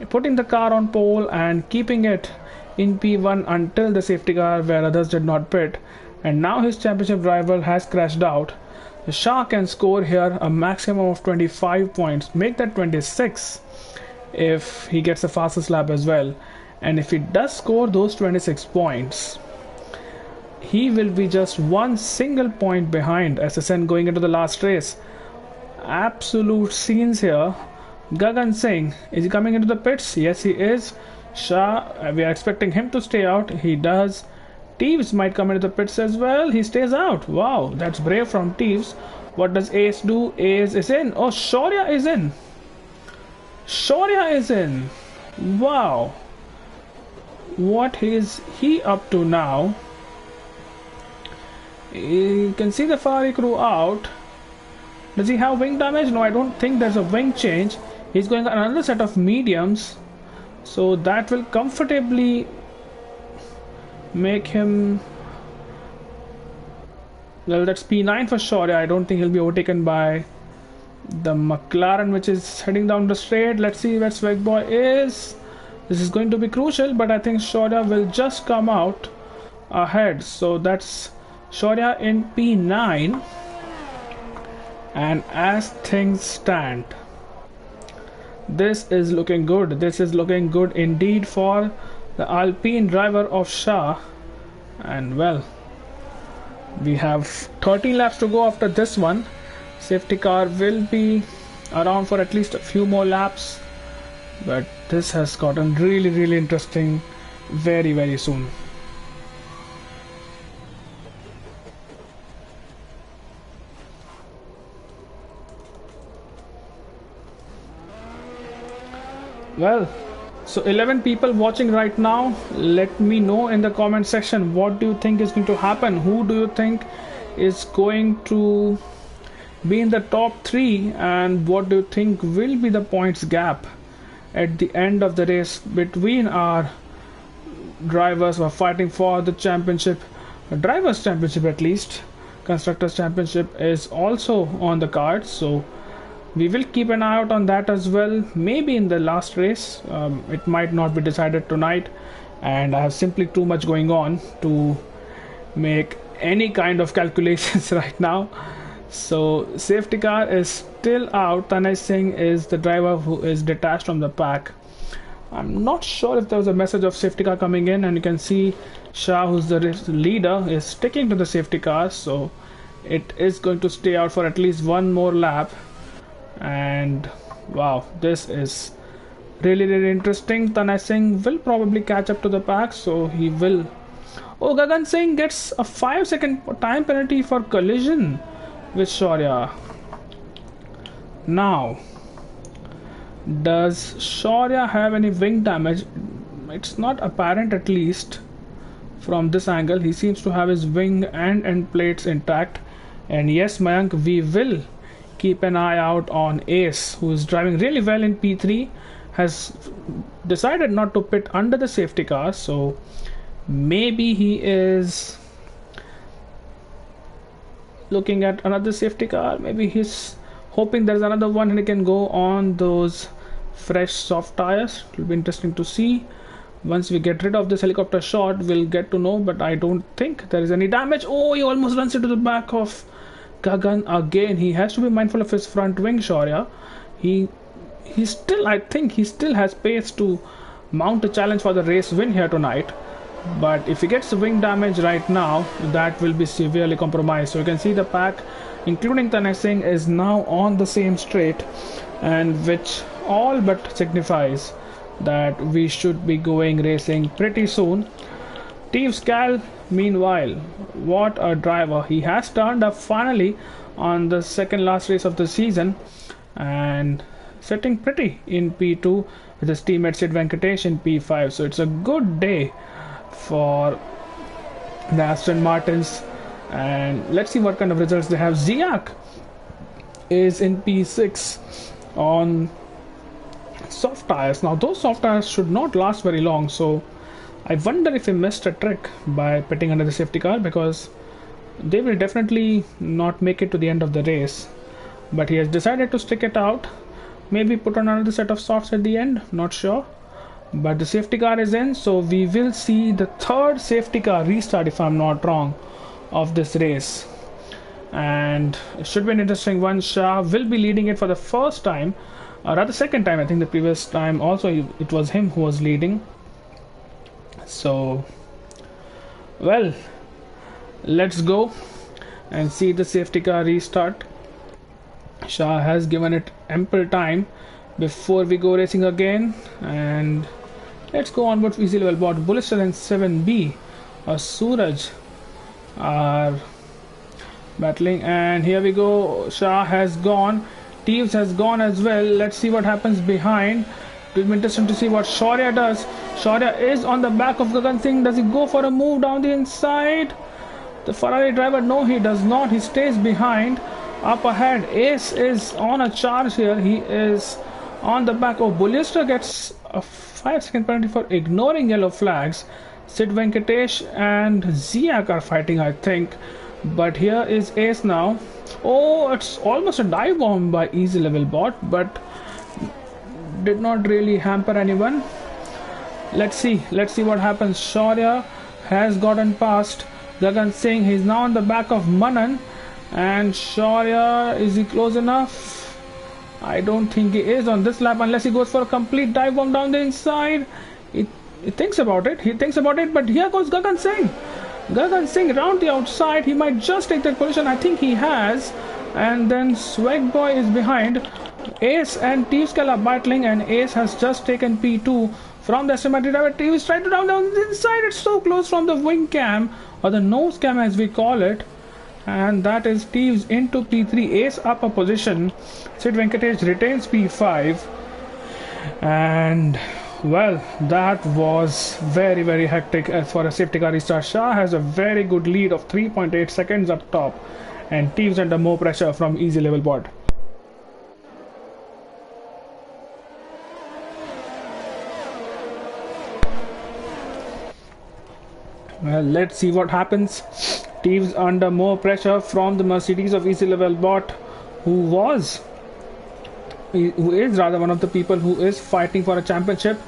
putting the car on pole and keeping it in P1 until the safety car where others did not pit. And now his championship rival has crashed out. Shah can score here a maximum of 25 points, make that 26 if he gets the fastest lap as well. And if he does score those 26 points, he will be just one single point behind SSN going into the last race. Absolute scenes here. Gagan Singh, is he coming into the pits? Yes, he is. Shah, we are expecting him to stay out. He does. Teves might come into the pits as well. He stays out. Wow, that's brave from Teves. What does Ace do? Ace is in. Oh, Shaurya is in. Shaurya is in. Wow. What is he up to now? You can see the Ferrari crew out. Does he have wing damage? No, I don't think there's a wing change. He's going on another set of mediums. So that will comfortably make him, well, that's P9 for Shaurya. I don't think he'll be overtaken by the McLaren, which is heading down the straight. Let's see where Swagboy is. This is going to be crucial, but I think Shaurya will just come out ahead. So that's Shaurya in P9. And as things stand, this is looking good. This is looking good indeed for the Alpine driver of Shah. And well, we have 13 laps to go after this one. Safety car will be around for at least a few more laps, but this has gotten really interesting very soon. Well, so 11 people watching right now, let me know in the comment section, what do you think is going to happen? Who do you think is going to be in the top 3, and what do you think will be the points gap at the end of the race between our drivers who are fighting for the championship, drivers championship at least. Constructors championship is also on the cards, so we will keep an eye out on that as well. Maybe in the last race. It might not be decided tonight, and I have simply too much going on to make any kind of calculations right now. So safety car is still out. Tanay Singh is the driver who is detached from the pack. I'm not sure if there was a message of safety car coming in, and you can see Shah, who's the leader, is sticking to the safety car, so it is going to stay out for at least one more lap. And wow, this is really interesting. Tanay Singh will probably catch up to the pack, so he will. Oh, Gagan Singh gets a 5-second time penalty for collision with Shaurya. Now Does Shaurya have any wing damage? It's not apparent, at least from this angle. He seems to have his wing and end plates intact. And yes, Mayank, we will keep an eye out on Ace, who is driving really well in P3, has decided not to pit under the safety car, so maybe he is looking at another safety car. Maybe he's hoping there's another one and he can go on those fresh soft tires. It will be interesting to see. Once we get rid of this helicopter shot, we'll get to know, but I don't think there is any damage. Oh, he almost runs into the back of Gagan again. He has to be mindful of his front wing, Shaurya. He still, I think he still has pace to mount a challenge for the race win here tonight. But if he gets wing damage right now, that will be severely compromised. So you can see the pack, including Tanay Singh, is now on the same straight, and which all but signifies that we should be going racing pretty soon. Teves Cal, meanwhile, what a driver. He has turned up finally on the second last race of the season and sitting pretty in P2 with his teammate Sid Venkatesh in P5. So it's a good day for the Aston Martins, and let's see what kind of results they have. Ziak is in P6 on soft tires. Now those soft tires should not last very long, so I wonder if he missed a trick by pitting under the safety car, because they will definitely not make it to the end of the race. But he has decided to stick it out, maybe put on another set of softs at the end, not sure. But the safety car is in, so we will see the third safety car restart, if I'm not wrong, of this race. And it should be an interesting one. Shah will be leading it for the first time, or rather second time. I think the previous time also it was him who was leading. So, well, let's go and see the safety car restart. Shah has given it ample time before we go racing again, and let's go on with easy level bot. Bullister and 7B or Suraj are battling, and here we go. Shah has gone, Teves has gone as well. Let's see what happens behind. It will be interesting to see what Shaurya does. Shaurya is on the back of Gagan Singh. Does he go for a move down the inside? The Ferrari driver, no, he does not. He stays behind. Up ahead, Ace is on a charge here. He is on the back. Oh, Bullister gets a 5-second penalty for ignoring yellow flags. Sid Venkatesh and Ziak are fighting, I think. But here is Ace now. Oh, it's almost a dive bomb by easy level bot, but did not really hamper anyone. Let's see what happens. Shaurya has gotten past Gagan Singh. He's now on the back of Manan, and Shaurya, is he close enough? I don't think he is on this lap, unless he goes for a complete dive bomb down the inside. He thinks about it. But here goes Gagan Singh. Gagan Singh round the outside. He might just take that position. I think he has. And then Swag Boy is behind. Ace and Teves are battling, and Ace has just taken P2 from the estimated driver. Teves tried to down the inside. It's so close from the wing cam, or the nose cam as we call it. And that is Teves into P3. Ace up a position. Sid Venkatesh retains P5. And well, that was very, very hectic for a safety car restart. Shah has a very good lead of 3.8 seconds up top, and Teves under more pressure from easy level board. Well, let's see what happens. Teves under more pressure from the Mercedes of easy level bot, who is rather one of the people who is fighting for a championship,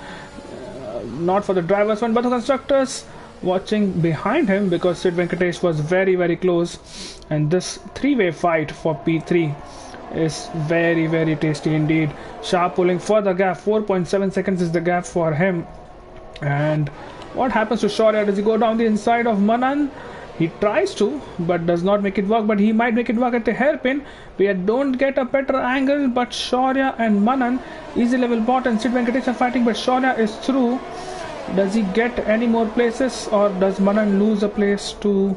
not for the drivers one but the constructors. Watching behind him, because Sid Venkatesh was very, very close, and this three-way fight for P3 is very, very tasty indeed. Shah pulling for the gap. 4.7 seconds is the gap for him. And what happens to Shaurya? Does he go down the inside of Manan? He tries to, but does not make it work. But he might make it work at the hairpin. We don't get a better angle, but Shaurya and Manan, easy level bot and Sid Venkatesh are fighting, but Shaurya is through. Does he get any more places, or does Manan lose a place to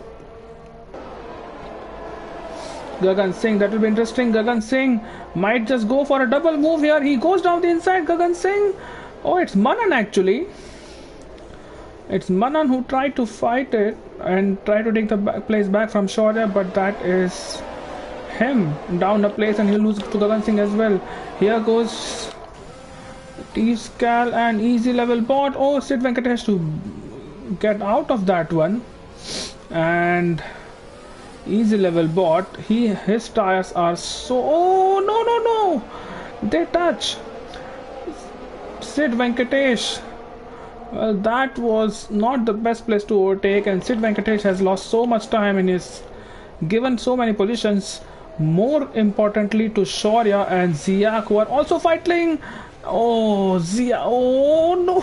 Gagan Singh. That will be interesting. Gagan Singh might just go for a double move here. He goes down the inside. Gagan Singh. Oh, it's Manan actually. It's Manan who tried to fight it and try to take the place back from Shaurya, but that is him down a place, and he'll lose to Gagan Singh as well. Here goes T-Scal and easy level bot. Oh, Sid Venkatesh to get out of that one, and easy level bot. His tires are so. Oh no! They touch Sid Venkatesh. Well, that was not the best place to overtake, and Sid Venkatesh has lost so much time and is given so many positions. More importantly to Shaurya and Ziak, who are also fighting. Oh, Zia! Oh no!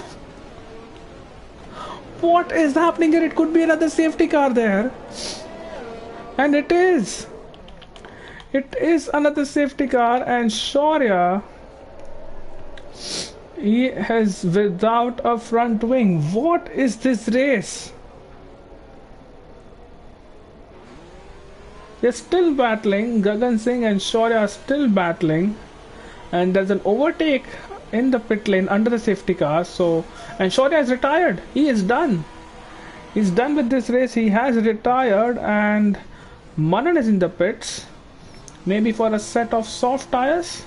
What is happening here? It could be another safety car there, and it is. It is another safety car, and Shaurya, he is without a front wing. What is this race? They're still battling. Gagan Singh and Shaurya are still battling, and there's an overtake in the pit lane under the safety car. So, and Shaurya is retired. He is done. He's done with this race. He has retired, and Manan is in the pits, maybe for a set of soft tires.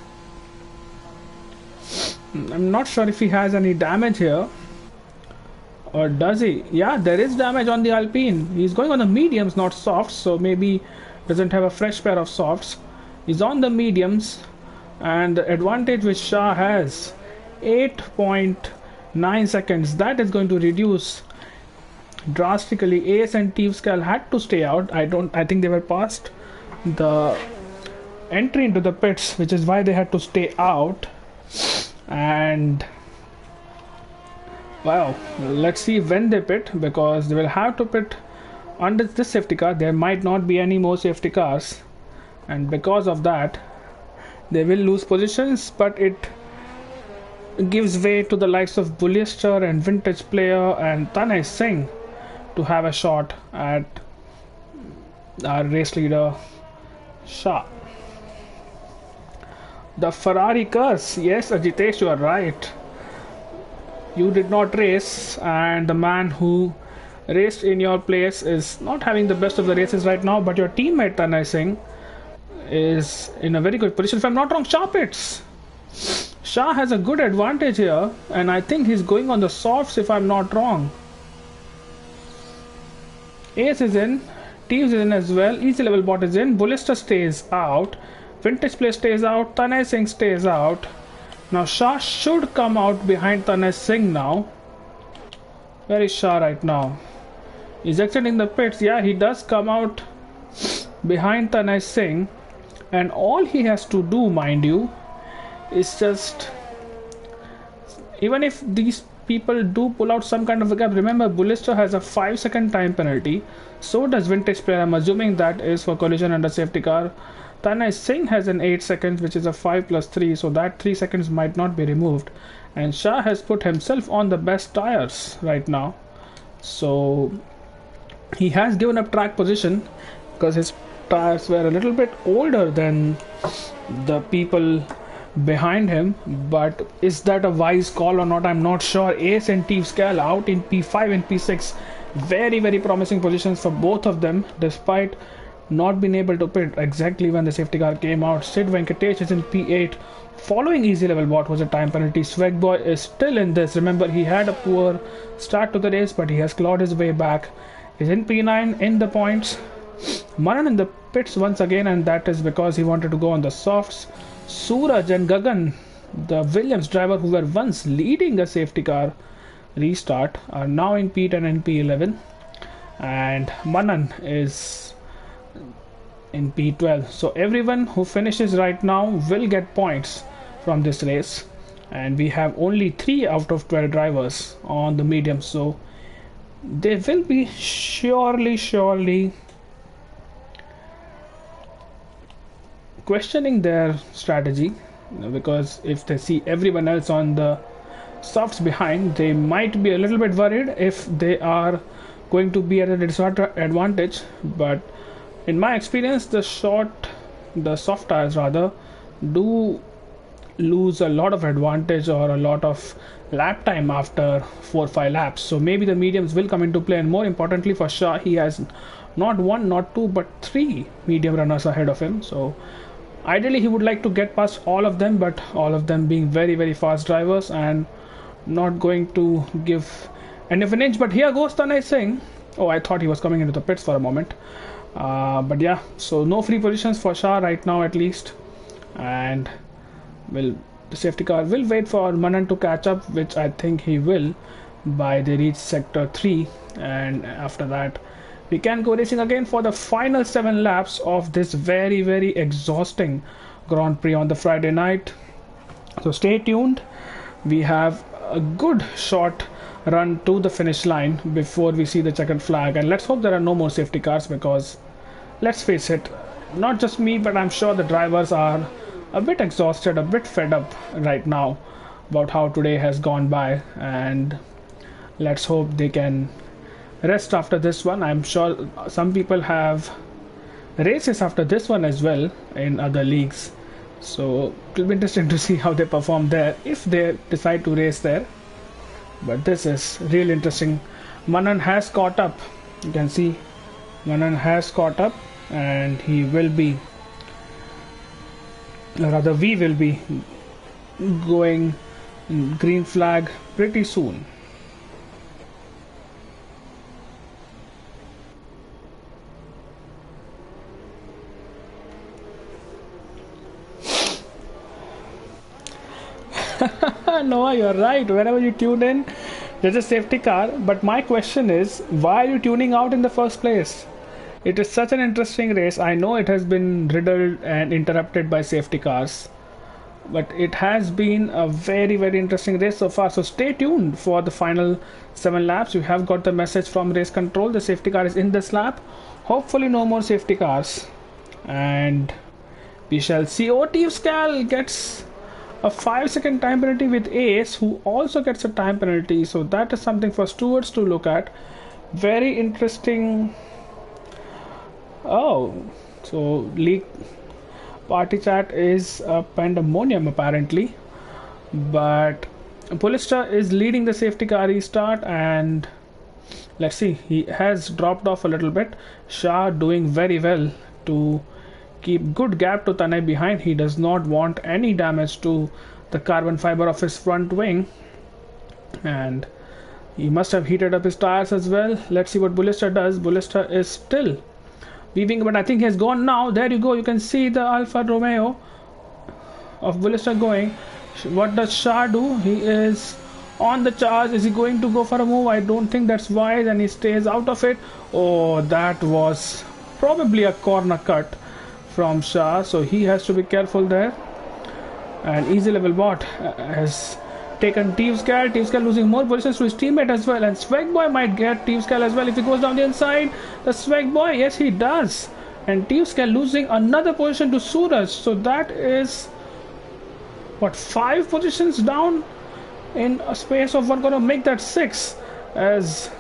I'm not sure if he has any damage here, or does he? Yeah, there is damage on the Alpine. He's going on the mediums, not softs, so maybe doesn't have a fresh pair of softs. He's on the mediums, and the advantage which Shah has, 8.9 seconds, that is going to reduce drastically. Ace and T-Scal had to stay out. I think they were past the entry into the pits, which is why they had to stay out. And well, let's see when they pit, because they will have to pit under this safety car. There might not be any more safety cars, and because of that they will lose positions, but it gives way to the likes of Bullester and Vintage Player and Tanay Singh to have a shot at our race leader Shah. The Ferrari curse. Yes, Ajitesh, you are right. You did not race, and the man who raced in your place is not having the best of the races right now, but your teammate Tanay Singh is in a very good position. If I'm not wrong, Shah pits. Shah has a good advantage here, and I think he's going on the softs if I'm not wrong. Ace is in, Teves is in as well, easy level bot is in, Bullester stays out, Vintage Play stays out, Tanay Singh stays out. Now Shah should come out behind Tanay Singh now. Where is Shah right now? He's exiting the pits. Yeah, he does come out behind Tanay Singh, and all he has to do, mind you, is just, even if these people do pull out some kind of a gap, remember Bullester has a 5-second time penalty, so does Vintage Player. I'm assuming that is for collision under safety car. Tanay Singh has an 8 seconds, which is a 5 plus 3, so that 3 seconds might not be removed. And Shah has put himself on the best tires right now, so he has given up track position because his tires were a little bit older than the people behind him. But is that a wise call or not? I'm not sure. Ace and T-Scal out in P5 and P6, very promising positions for both of them, despite not being able to pit exactly when the safety car came out. Sid Venkatesh is in P8 following easy level bot was a time penalty. Swagboy is still in this. Remember, he had a poor start to the race, but he has clawed his way back. He's in P9 in the points. Manan in the pits once again, and that is because he wanted to go on the softs. Suraj and Gagan, the Williams driver who were once leading a safety car restart, are now in P10 and P11, and Manan is in P12. So everyone who finishes right now will get points from this race, and we have only 3 out of 12 drivers on the medium, so they will be surely questioning their strategy, because if they see everyone else on the softs behind, they might be a little bit worried if they are going to be at a disadvantage. But in my experience, the short the soft tires rather, do lose a lot of advantage or a lot of lap time after 4 or 5 laps. So maybe the mediums will come into play, and more importantly for Shah, he has not one, not two, but three medium runners ahead of him. So ideally he would like to get past all of them, but all of them being very, very fast drivers and not going to give any of an inch. But here goes Tanay Singh. Oh, I thought he was coming into the pits for a moment. But yeah, so no free positions for Shah right now at least. And the safety car will wait for Manan to catch up, which I think he will by they reach sector 3, and after that we can go racing again for the final 7 laps of this very, very exhausting Grand Prix on the Friday night. So stay tuned. We have a good short run to the finish line before we see the checkered flag, and let's hope there are no more safety cars, because let's face it, not just me but I'm sure the drivers are a bit exhausted, a bit fed up right now about how today has gone by, and let's hope they can rest after this one. I'm sure some people have races after this one as well in other leagues, so it'll be interesting to see how they perform there if they decide to race there. But this is really interesting. Manan has caught up. You can see Manan has caught up, and he will be, rather we will be going green flag pretty soon. Noah, you're right. Whenever you tune in, there's a safety car. But my question is, why are you tuning out in the first place? It is such an interesting race. I know it has been riddled and interrupted by safety cars, but it has been a very, very interesting race so far. So stay tuned for the final 7 laps. You have got the message from race control. The safety car is in this lap. Hopefully no more safety cars, and we shall see. Oh, Scal gets a 5-second time penalty with Ace, who also gets a time penalty. So that is something for stewards to look at. Very interesting. Oh, so league party chat is a pandemonium apparently, but Bullista is leading the safety car restart, and let's see, he has dropped off a little bit. Shah doing very well to keep good gap to Tanay behind. He does not want any damage to the carbon fiber of his front wing, and he must have heated up his tires as well. Let's see what Bullista does. Bullista is still weaving, but I think he has gone now. There you go, you can see the Alfa Romeo of Bullista going. What does Shah do? He is on the charge. Is he going to go for a move? I don't think that's wise, and he stays out of it. Oh, that was probably a corner cut from Shah, so he has to be careful there. And Easy Level Bot has taken Teevscal. Teevscal losing more positions to his teammate as well, and Swagboy might get Teevscal as well if he goes down the inside. The Swagboy, yes he does, and Teevscal losing another position to Suraj. So that is what, 5 positions down in a space of 1, gonna make that 6 as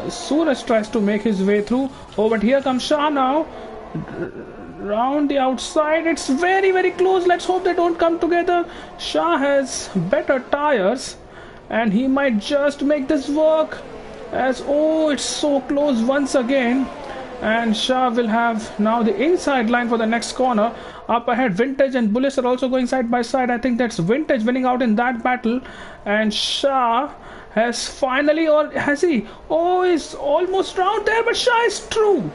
Suraj tries to make his way through. Oh, but here comes Shah now. Round the outside, it's very, very close. Let's hope they don't come together. Shah has better tires, and he might just make this work. As oh, it's so close once again, and Shah will have now the inside line for the next corner. Up ahead, Vintage and Bullis are also going side by side. I think that's Vintage winning out in that battle, and Shah has finally, or has he? Oh, he's almost round there, but Shah is through.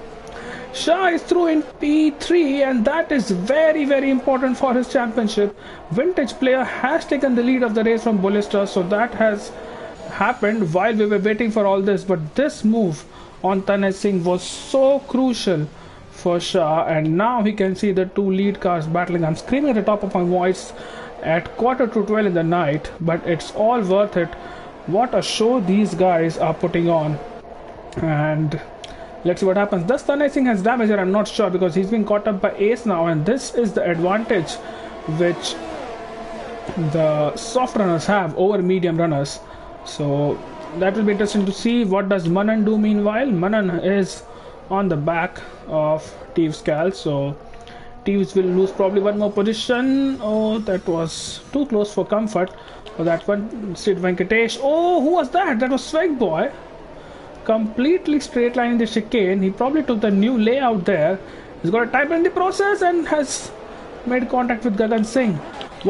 Shah is through in P3, and that is very, very important for his championship. Vintage player has taken the lead of the race from Bullista, so that has happened while we were waiting for all this. But this move on Tanay Singh was so crucial for Shah, and now he can see the 2 lead cars battling. I'm screaming at the top of my voice at 11:45 in the night, but it's all worth it. What a show these guys are putting on, and let's see what happens. Does Tanay Singh has damage here? I'm not sure, because he's been caught up by Ace now, and this is the advantage which the soft runners have over medium runners. So that will be interesting to see. What does Manan do meanwhile? Manan is on the back of Teevscal, so teams will lose probably one more position. Oh, that was too close for comfort for that one. Sid Venkatesh. Oh, who was that? That was Swag Boy. Completely straight line in the chicane. He probably took the new layout there. He's got a type in the process and has made contact with Gagan Singh.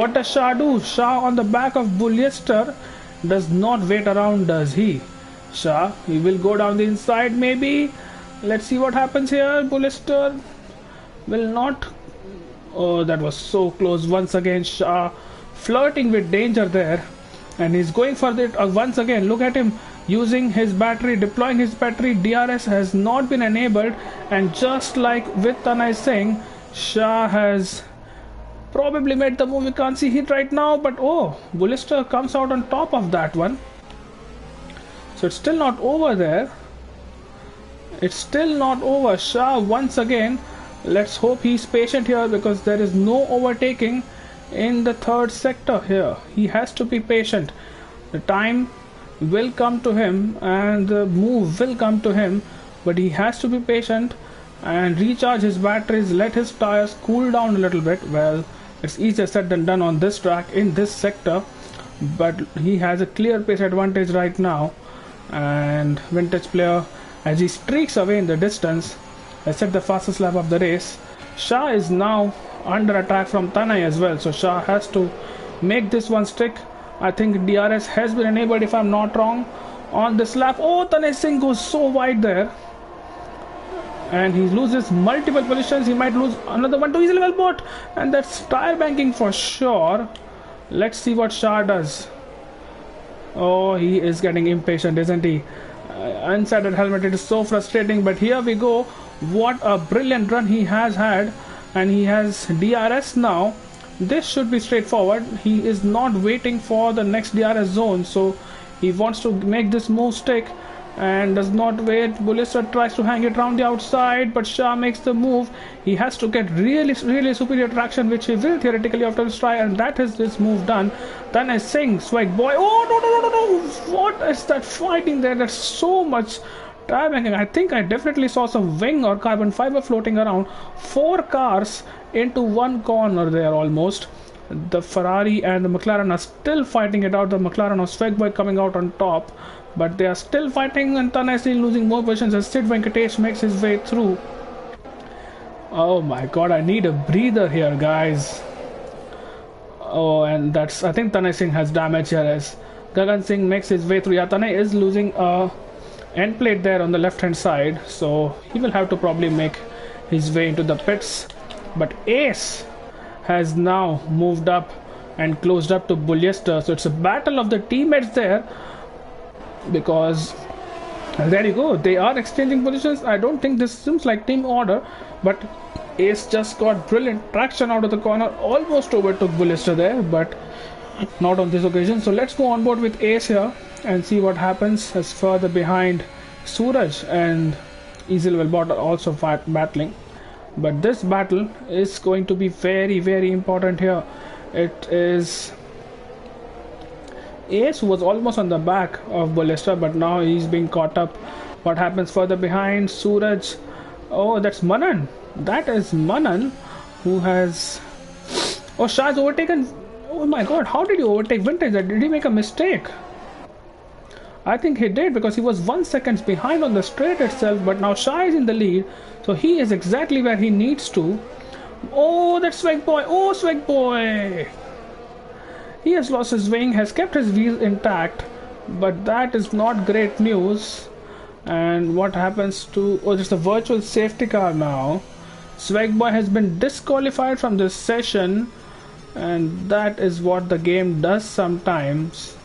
What does Shah do? Shah on the back of Bulyester does not wait around, does he? Shah, he will go down the inside maybe. Let's see what happens here. Bulyester will not. Oh, that was so close. Once again, Shah flirting with danger there. And he's going for it once again. Look at him using his battery, deploying his battery. DRS has not been enabled. And just like with Tanay Singh, Shah has probably made the move. We can't see it right now. But oh, Bulyester comes out on top of that one. So it's still not over there. It's still not over. Shah once again. Let's hope he's patient here because there is no overtaking in the third sector here. He has to be patient. The time will come to him and the move will come to him, but he has to be patient and recharge his batteries, let his tires cool down a little bit. Well, it's easier said than done on this track in this sector, but he has a clear pace advantage right now. And Vintage Player, as he streaks away in the distance, has set the fastest lap of the race. Shah is now under attack from Tanay as well, so Shah has to make this one stick. I think DRS has been enabled if I'm not wrong on this lap. Oh, Tanay Singh goes so wide there and he loses multiple positions. He might lose another one to easy level bot, and that's tire banking for sure. Let's see what Shah does. Oh, he is getting impatient, isn't he? Unsaddled helmet, it is so frustrating, but here we go. What a brilliant run he has had, and he has DRS now. This should be straightforward. He is not waiting for the next DRS zone, so he wants to make this move stick and does not wait. Bulyester tries to hang it around the outside, but Shah makes the move. He has to get really superior traction, which he will theoretically after this try, and that is this move done. Tanay Singh, Swag Boy. Oh, no. What is that fighting there? There's so much tire banking. I think I definitely saw some wing or carbon fiber floating around. 4 cars into one corner there almost. The Ferrari and the McLaren are still fighting it out. The McLaren of Swag Boy coming out on top, but they are still fighting, and Tanay Singh losing more positions as Sid Venkatesh makes his way through. Oh my god, I need a breather here, guys. Oh, and that's, I think Tanay Singh has damage here as Gagan Singh makes his way through. Yeah, Tanay is losing a end plate there on the left hand side, so he will have to probably make his way into the pits. But Ace has now moved up and closed up to Bulyester, so it's a battle of the teammates there, because there you go, they are exchanging positions. I don't think this seems like team order, but Ace just got brilliant traction out of the corner, almost overtook Bulyester there, but not on this occasion. So let's go on board with Ace here and see what happens. As further behind, Suraj and Easy Level Bot are also battling, but this battle is going to be very important here. It is Ace who was almost on the back of Bulyester, but now he's being caught up. What happens further behind? Suraj. Oh, that's Manan. That is Manan who has... Oh, Shah's overtaken. Oh my god, how did he overtake Vintage? Did he make a mistake? I think he did, because he was 1 second behind on the straight itself, but now Shah is in the lead, so he is exactly where he needs to. Oh, that's Swag Boy. Oh, Swag Boy. He has lost his wing, has kept his wheels intact, but that is not great news. And what happens to... Oh, there's a virtual safety car now. Swag Boy has been disqualified from this session, and that is what the game does sometimes.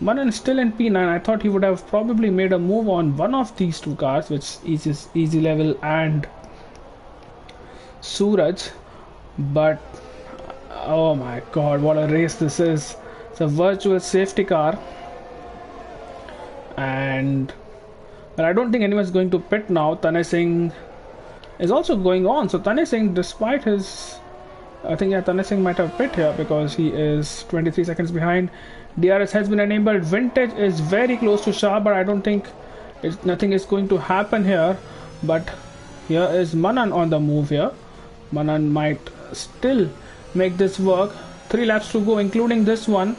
Manan is still in P9. I thought he would have probably made a move on one of these two cars, which is Easy Level and Suraj, but oh my god, what a race this is. It's a virtual safety car, and but I don't think anyone's going to pit now. Tanay Singh is also going on, so Tanay Singh, despite his... I think, yeah, Tanay Singh might have pit here because he is 23 seconds behind. DRS has been enabled. Vintage is very close to Shah, but I don't think nothing is going to happen here. But here is Manan on the move here. Manan might still make this work. 3 laps to go, including this one.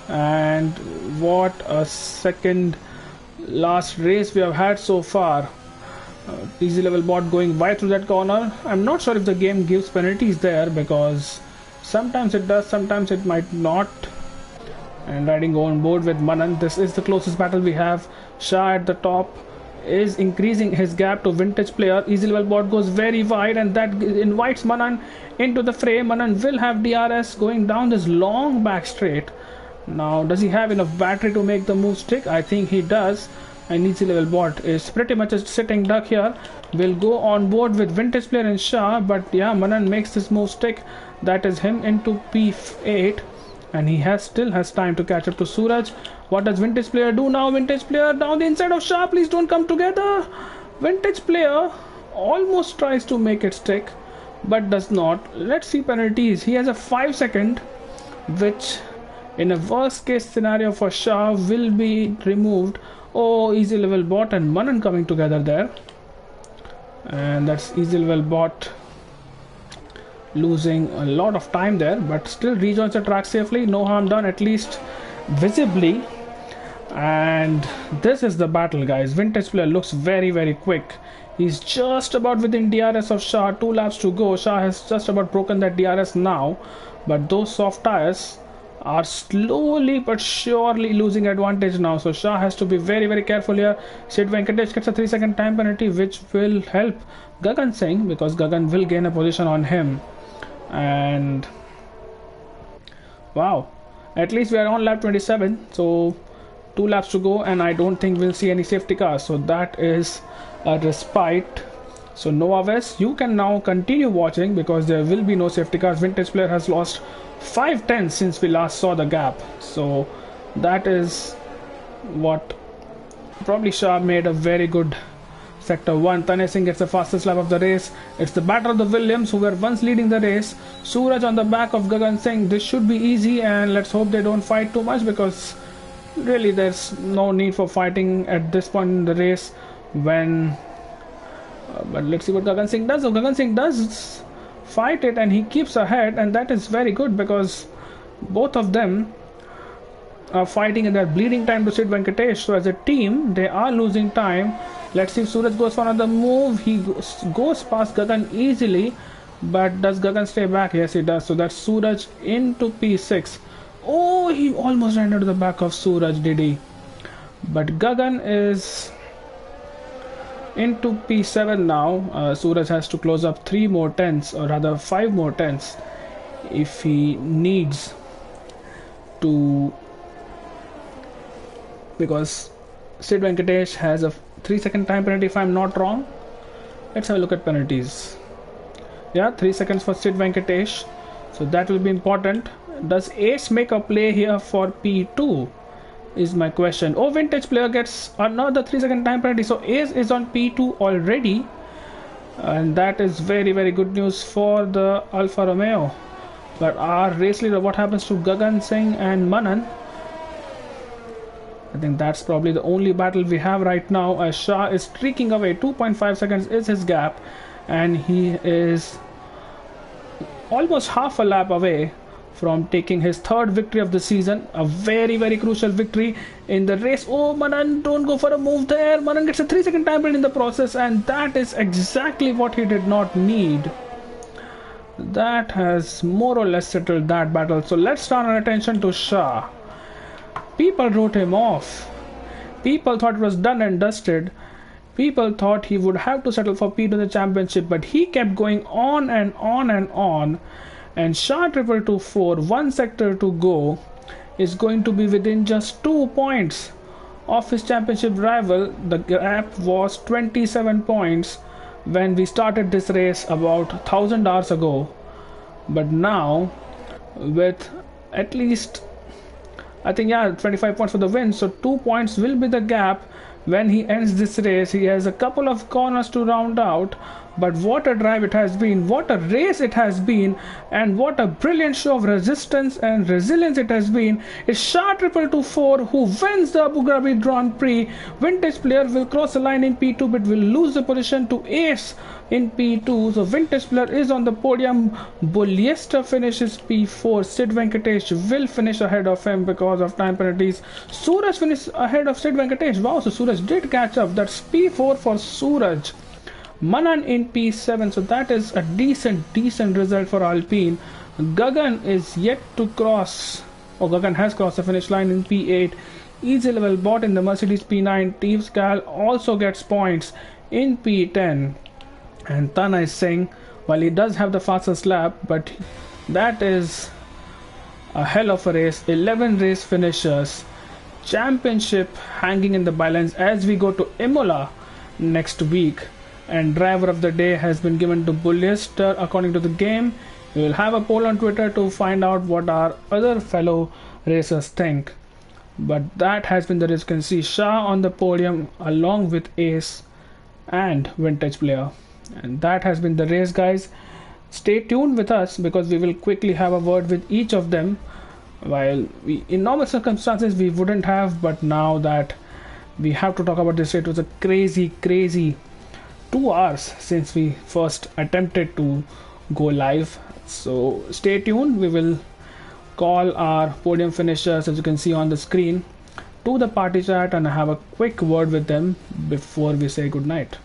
And what a second last race we have had so far. Easy level bot going wide through that corner. I'm not sure if the game gives penalties there, because sometimes it does, sometimes it might not. And riding on board with Manan, this is the closest battle we have. Shah at the top is increasing his gap to vintage player. Easy level bot goes very wide, and that invites Manan into the fray. Manan will have DRS going down this long back straight. Now, does he have enough battery to make the move stick? I think he does. And easy level bot is pretty much a sitting duck here. Will go on board with vintage player and Shah, but yeah, Manan makes this move stick. That is him into P8, and he still has time to catch up to Suraj. What does vintage player do now? Vintage player down the inside of Shah. Please don't come together. Vintage player almost tries to make it stick, but does not. Let's see penalties. He has a 5-second, which in a worst case scenario for Shah will be removed. Oh, easy level bot and Manan coming together there, and that's easy level bot losing a lot of time there, but still rejoins the track safely. No harm done, at least visibly. And this is the battle, guys. Vintage player looks very quick. He's just about within DRS of Shah. 2 laps to go. Shah has just about broken that DRS now, but those soft tires are slowly but surely losing advantage now, so Shah has to be very careful here. Sid Venkatesh gets a 3-second time penalty, which will help Gagan Singh, because Gagan will gain a position on him. And wow, at least we are on lap 27, so 2 laps to go, and I don't think we'll see any safety cars, so that is a respite. So Nova West, you can now continue watching, because there will be no safety cars. Vintage player has lost 5 tenths since we last saw the gap, so that is what probably Shah made a very good sector 1. Tanay Singh gets the fastest lap of the race. It's the battle of the Williams, who were once leading the race. Suraj on the back of Gagan Singh. This should be easy, and let's hope they don't fight too much, because really there's no need for fighting at this point in the race. But let's see what Gagan Singh does. So Gagan Singh does fight it, and he keeps ahead, and that is very good, because both of them are fighting in their bleeding time to Sid Venkatesh. So as a team, they are losing time. Let's see if Suraj goes for another move. He goes past Gagan easily, but does Gagan stay back? Yes, he does. So that's Suraj into P6. Oh, he almost ran into the back of Suraj, did he? But Gagan is into P7 now. Suraj has to close up 3 more tenths, or rather 5 more tenths, if he needs to, because Sid Venkatesh has a 3-second time penalty, if I'm not wrong. Let's have a look at penalties. Yeah, 3 seconds for Sid Venkatesh, so that will be important. Does Ace make a play here for P2 is my question. Oh, vintage player gets another 3-second time penalty, so Ace is on P2 already, and that is very good news for the Alfa Romeo. But our race leader, what happens to Gagan Singh and Manan? I think that's probably the only battle we have right now, as Shah is streaking away. 2.5 seconds is his gap, and he is almost half a lap away from taking his 3rd victory of the season. A very crucial victory in the race. Oh, Manan, don't go for a move there. Manan gets a 3-second time penalty in the process, and that is exactly what he did not need. That has more or less settled that battle. So let's turn our attention to Shah. People wrote him off. People thought it was done and dusted. People thought he would have to settle for P2 in the championship, but he kept going on and on. And Shah 222-4, 1 sector to go, is going to be within just 2 points of his championship rival. The gap was 27 points when we started this race about 1000 hours ago. But now, with at least, I think, yeah, 25 points for the win, so 2 points will be the gap when he ends this race. He has a couple of corners to round out. But what a drive it has been, what a race it has been, and what a brilliant show of resistance and resilience it has been. It's Shah 222 who wins the Abu Dhabi Grand Prix. Vintage player will cross the line in P2 but will lose the position to Ace in P2. So Vintage player is on the podium. Bulyester finishes P4. Sid Venkatesh will finish ahead of him because of time penalties. Suraj finished ahead of Sid Venkatesh. Wow, so Suraj did catch up. That's P4 for Suraj. Manan in P7, so that is a decent result for Alpine. Gagan is yet to cross, or Gagan has crossed the finish line in P8. Easy level bot in the Mercedes P9. Teves Gal also gets points in P10. And Tana is saying, while he does have the fastest lap, but that is a hell of a race. 11 race finishers. Championship hanging in the balance as we go to Imola next week. And driver of the day has been given to Bulyester according to the game. We will have a poll on Twitter to find out what our other fellow racers think. But that has been the race. You can see Shah on the podium along with Ace and Vintage player. And that has been the race, guys. Stay tuned with us because we will quickly have a word with each of them. While in normal circumstances we wouldn't have, but now that we have to talk about this, it was a crazy 2 hours since we first attempted to go live. So stay tuned. We will call our podium finishers, as you can see on the screen, to the party chat and have a quick word with them before we say goodnight.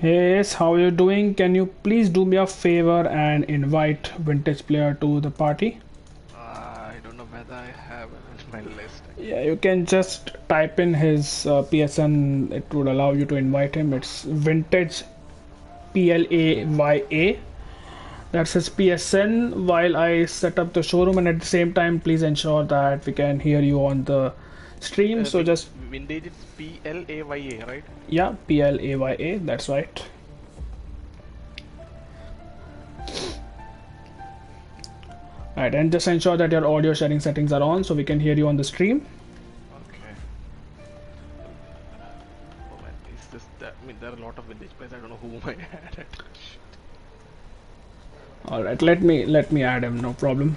Hey, yes, how are you doing? Can you please do me a favor and invite Vintage player to the party? I don't know whether I have it on my list. Yeah, you can just type in his PSN. It would allow you to invite him. It's Vintage PLAYA. That's his PSN while I set up the showroom, and at the same time please ensure that we can hear you on the stream. So just Vintage is PLAYA, right? yeah, PLAYA, that's right. Alright, and just ensure that your audio sharing settings are on so we can hear you on the stream. Okay. Oh man, is this that? I mean, there are a lot of vintage players. I don't know whom I added. Alright, let me add him, no problem.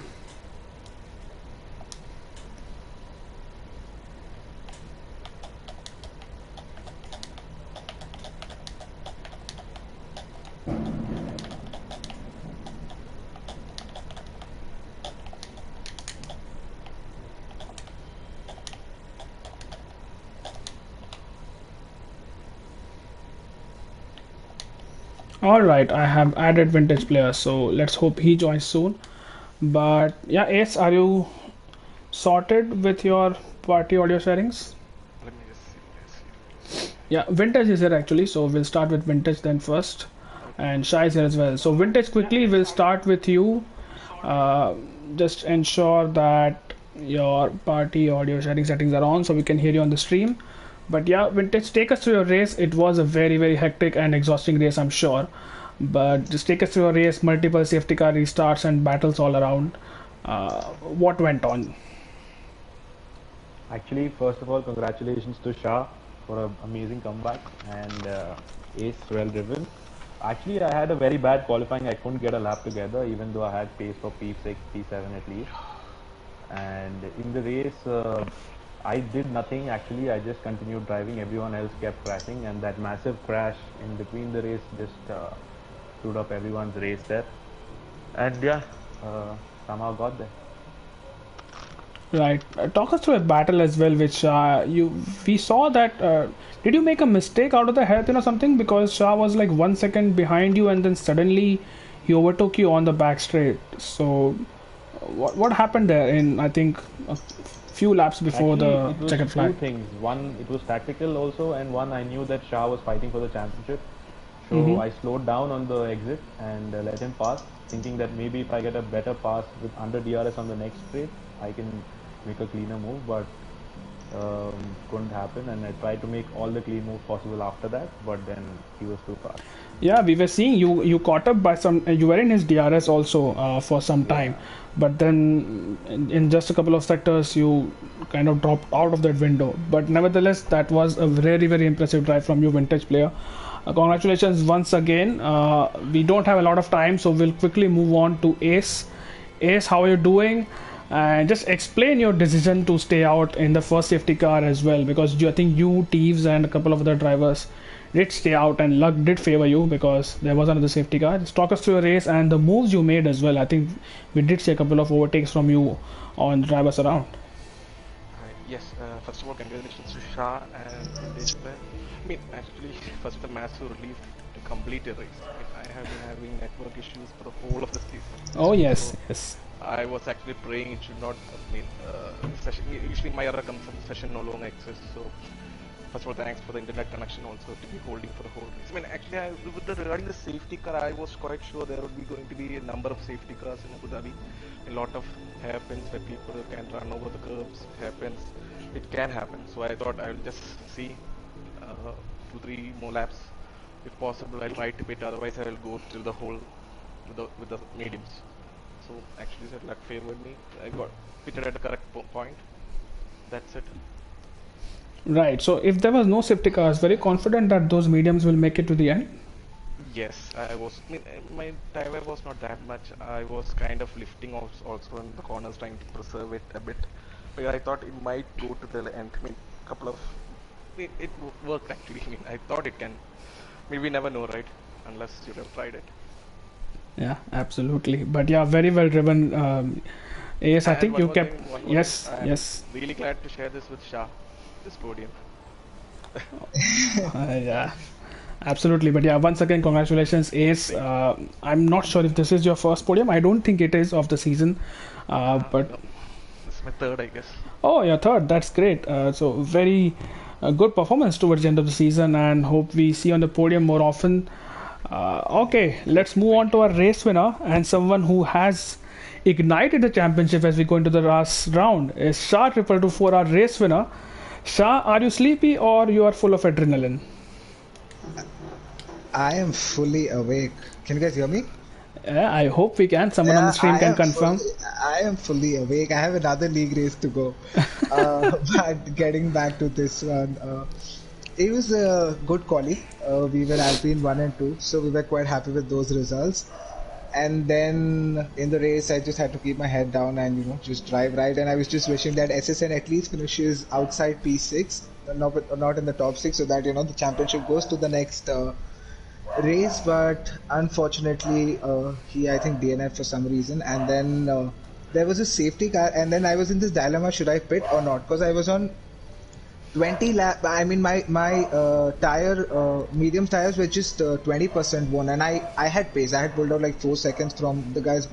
Alright, I have added Vintage player, so let's hope he joins soon. But yeah, Ace, are you sorted with your party audio settings? Let me just see. Yeah, Vintage is here actually, so we'll start with Vintage then first. And Shai is here as well. So Vintage, quickly we'll start with you. Just ensure that your party audio sharing settings are on so we can hear you on the stream. But yeah, Vintage, take us through your race. It was a very hectic and exhausting race, I'm sure. But just take us through your race, multiple safety car restarts and battles all around. What went on? Actually, first of all, congratulations to Shah for an amazing comeback, and Ace, well driven. Actually, I had a very bad qualifying. I couldn't get a lap together, even though I had pace for P6, P7 at least. And in the race, I did nothing actually. I just continued driving. Everyone else kept crashing, and that massive crash in between the race just screwed up everyone's race there. And yeah, somehow got there. Right. Talk us through a battle as well, which we saw that. Did you make a mistake out of the hairpin or something? Because Shah was like 1 second behind you, and then suddenly he overtook you on the back straight. So, what happened there? In I think a few laps before Actually, the it was checkered two flag. things. One, it was tactical also, and one, I knew that Shah was fighting for the championship. So Mm-hmm. I slowed down on the exit and let him pass, thinking that maybe if I get a better pass with under DRS on the next straight, I can make a cleaner move. But couldn't happen, and I tried to make all the clean moves possible after that, but then he was too fast. Yeah, we were seeing you. You caught up by some. You were in his DRS also for some time, Yeah. but then in just a couple of sectors, you kind of dropped out of that window. But nevertheless, that was a very very impressive drive from you, vintage player. Congratulations once again. We don't have a lot of time, so we'll quickly move on to Ace. Ace, how are you doing? And just explain your decision to stay out in the first safety car as well, because I think you, Teves, and a couple of other drivers did stay out, and luck did favor you because there was another safety car. Just talk us through your race and the moves you made as well. I think we did see a couple of overtakes from you on the drivers around. Yes, first of all, congratulations to Shah and Vintage Player. I mean, actually, first the massive relief to complete a race. I mean, I have been having network issues for the whole of the season. Oh yes, So yes. I was actually praying it should not. I mean, session, usually my other session no longer exists. So first of all, thanks for the internet connection also to be holding for the whole race. I mean, actually, regarding the safety car, I was quite sure there would be going to be a number of safety cars in Abu Dhabi. A lot of hairpins where people can run over the curbs, hairpins. It can happen. So I thought I will just see 2-3 more laps. If possible, I'll try to pit. Otherwise, I will go till the whole with the mediums. So actually, that luck favored me. I got pitted at the correct point. That's it. Right. So if there was no safety cars, very confident that those mediums will make it to the end. Yes, I was. I mean, my tire was not that much. I was kind of lifting also in the corners, trying to preserve it a bit. But I thought it might go to the end. I mean, couple of it worked actually. I mean, I thought it can. I mean, we never know, right? Unless you have tried it. Yeah, absolutely. But yeah, very well driven. Yes, I And think you one kept. more thing. Yes, I'm yes. really glad to share this with Shah, this podium. Yeah, absolutely. But yeah, once again, congratulations, Ace. I'm not sure if this is your first podium. I don't think it is of the season. But No, this is my third, I guess. oh, your third. That's great. So very good performance towards the end of the season, and hope we see you on the podium more often. Okay, let's move on to our race winner and someone who has ignited the championship as we go into the last round is Shah 224, our race winner. Shah, are you sleepy or you are full of adrenaline? I am fully awake. Can you guys hear me? Yeah, I hope we can. Someone on the stream can confirm. I am fully awake. I have another league race to go. But getting back to this one, it was a good quali. We were Alpine 1 and 2, so we were quite happy with those results. And then in the race, I just had to keep my head down and just drive right. And I was just wishing that SSN at least finishes outside P6, not in the top 6, so that the championship goes to the next race. But unfortunately, he I think DNF for some reason. And then there was a safety car, and then I was in this dilemma: should I pit or not? Because I was on 20 lap. I mean, my medium tires were just 20% worn, and I had pace. I had pulled out like 4 seconds from the guys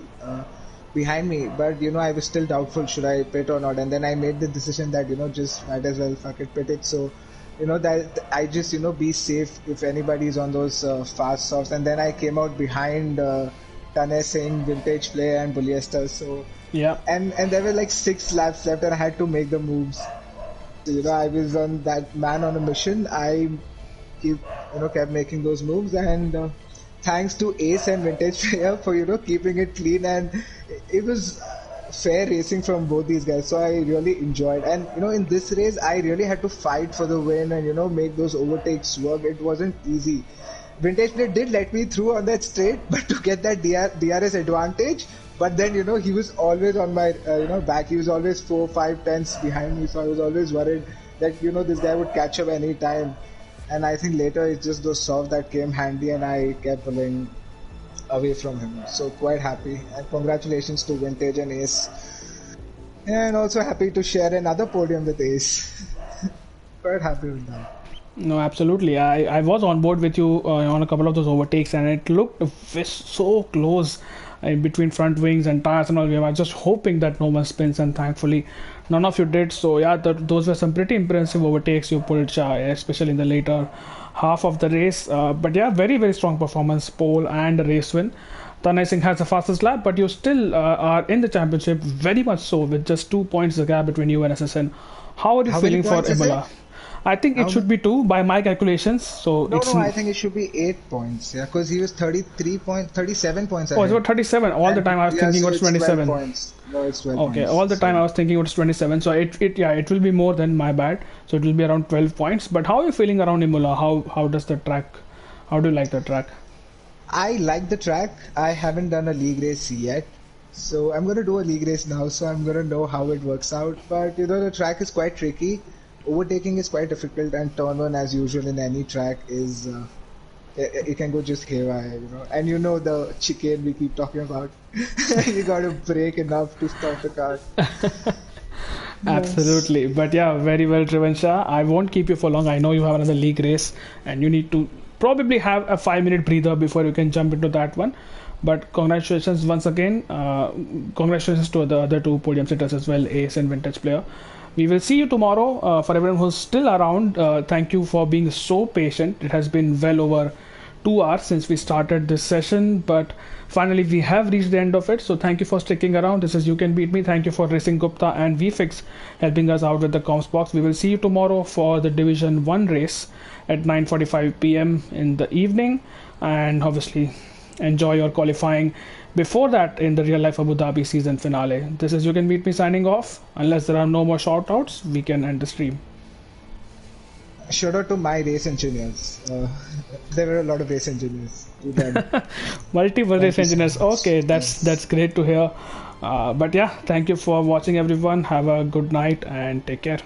behind me, but I was still doubtful should I pit or not. And then I made the decision that just might as well fuck it, pit it. So that I just be safe if anybody is on those fast softs. And then I came out behind Tane Singh, Vintage Play, and Polyester. So Yeah. and there were like 6 laps left, and I had to make the moves. So, I was on that man on a mission. I kept making those moves, and thanks to Ace and Vintage Player for keeping it clean, and it was fair racing from both these guys. So I really enjoyed, and in this race I really had to fight for the win and make those overtakes work. It wasn't easy. Vintage Player did let me through on that straight, but to get that DRS advantage. But then, he was always on my, back. He was always 4, 5 tenths behind me. So I was always worried that, this guy would catch up any time. And I think later it's just those softs that came handy, and I kept pulling away from him. So quite happy. And congratulations to Vintage and Ace. And also happy to share another podium with Ace. Quite happy with that. No, absolutely. I was on board with you on a couple of those overtakes, and it looked so close in between front wings and tires and all. We were just hoping that no one spins, and thankfully, none of you did. So yeah, those were some pretty impressive overtakes you pulled, Shah, especially in the later half of the race. But yeah, very strong performance, pole and race win. Tanay Singh has the fastest lap, but you still are in the championship, very much so, with just 2 points the gap between you and SSN. How are you How feeling many for points is it? Imola? I think it should be 2 by my calculations. So No, it's I think it should be 8 points. Yeah, because he was 37 points oh, ahead. it's about 37. All the time I was thinking so it was it's 12 27. points. No, it's 12 Okay, points. all the time So I was thinking it was 27. So it will be more than my bad. So it will be around 12 points. But how are you feeling around Imola? How does the track? How do you like the track? I like the track. I haven't done a league race yet. So I'm going to do a league race now. So I'm going to know how it works out. But the track is quite tricky. Overtaking is quite difficult, and turn one, as usual in any track, is it can go just haywire. And the chicane we keep talking about. You got to brake enough to stop the car. Absolutely. But yeah, very well driven, Shah. I won't keep you for long. I know you have another league race, and you need to probably have a 5-minute breather before you can jump into that one. But congratulations once again. Congratulations to the other two podium sitters as well, Ace and Vintage Player. We will see you tomorrow. For everyone who's still around, thank you for being so patient. It has been well over 2 hours since we started this session, but finally we have reached the end of it. So thank you for sticking around. This is You Can Beat Me. Thank you for Racing Gupta and VFix helping us out with the comms box. We will see you tomorrow for the Division 1 race at 9:45 p.m. in the evening, and obviously enjoy your qualifying before that in the real life Abu Dhabi season finale. This is You Can Beat Me signing off. Unless there are no more shout outs, we can end the stream. Shout out to my race engineers. There were a lot of race engineers. To them. Multiple race you so engineers. much. Okay, that's great to hear. But yeah, thank you for watching, everyone. Have a good night and take care.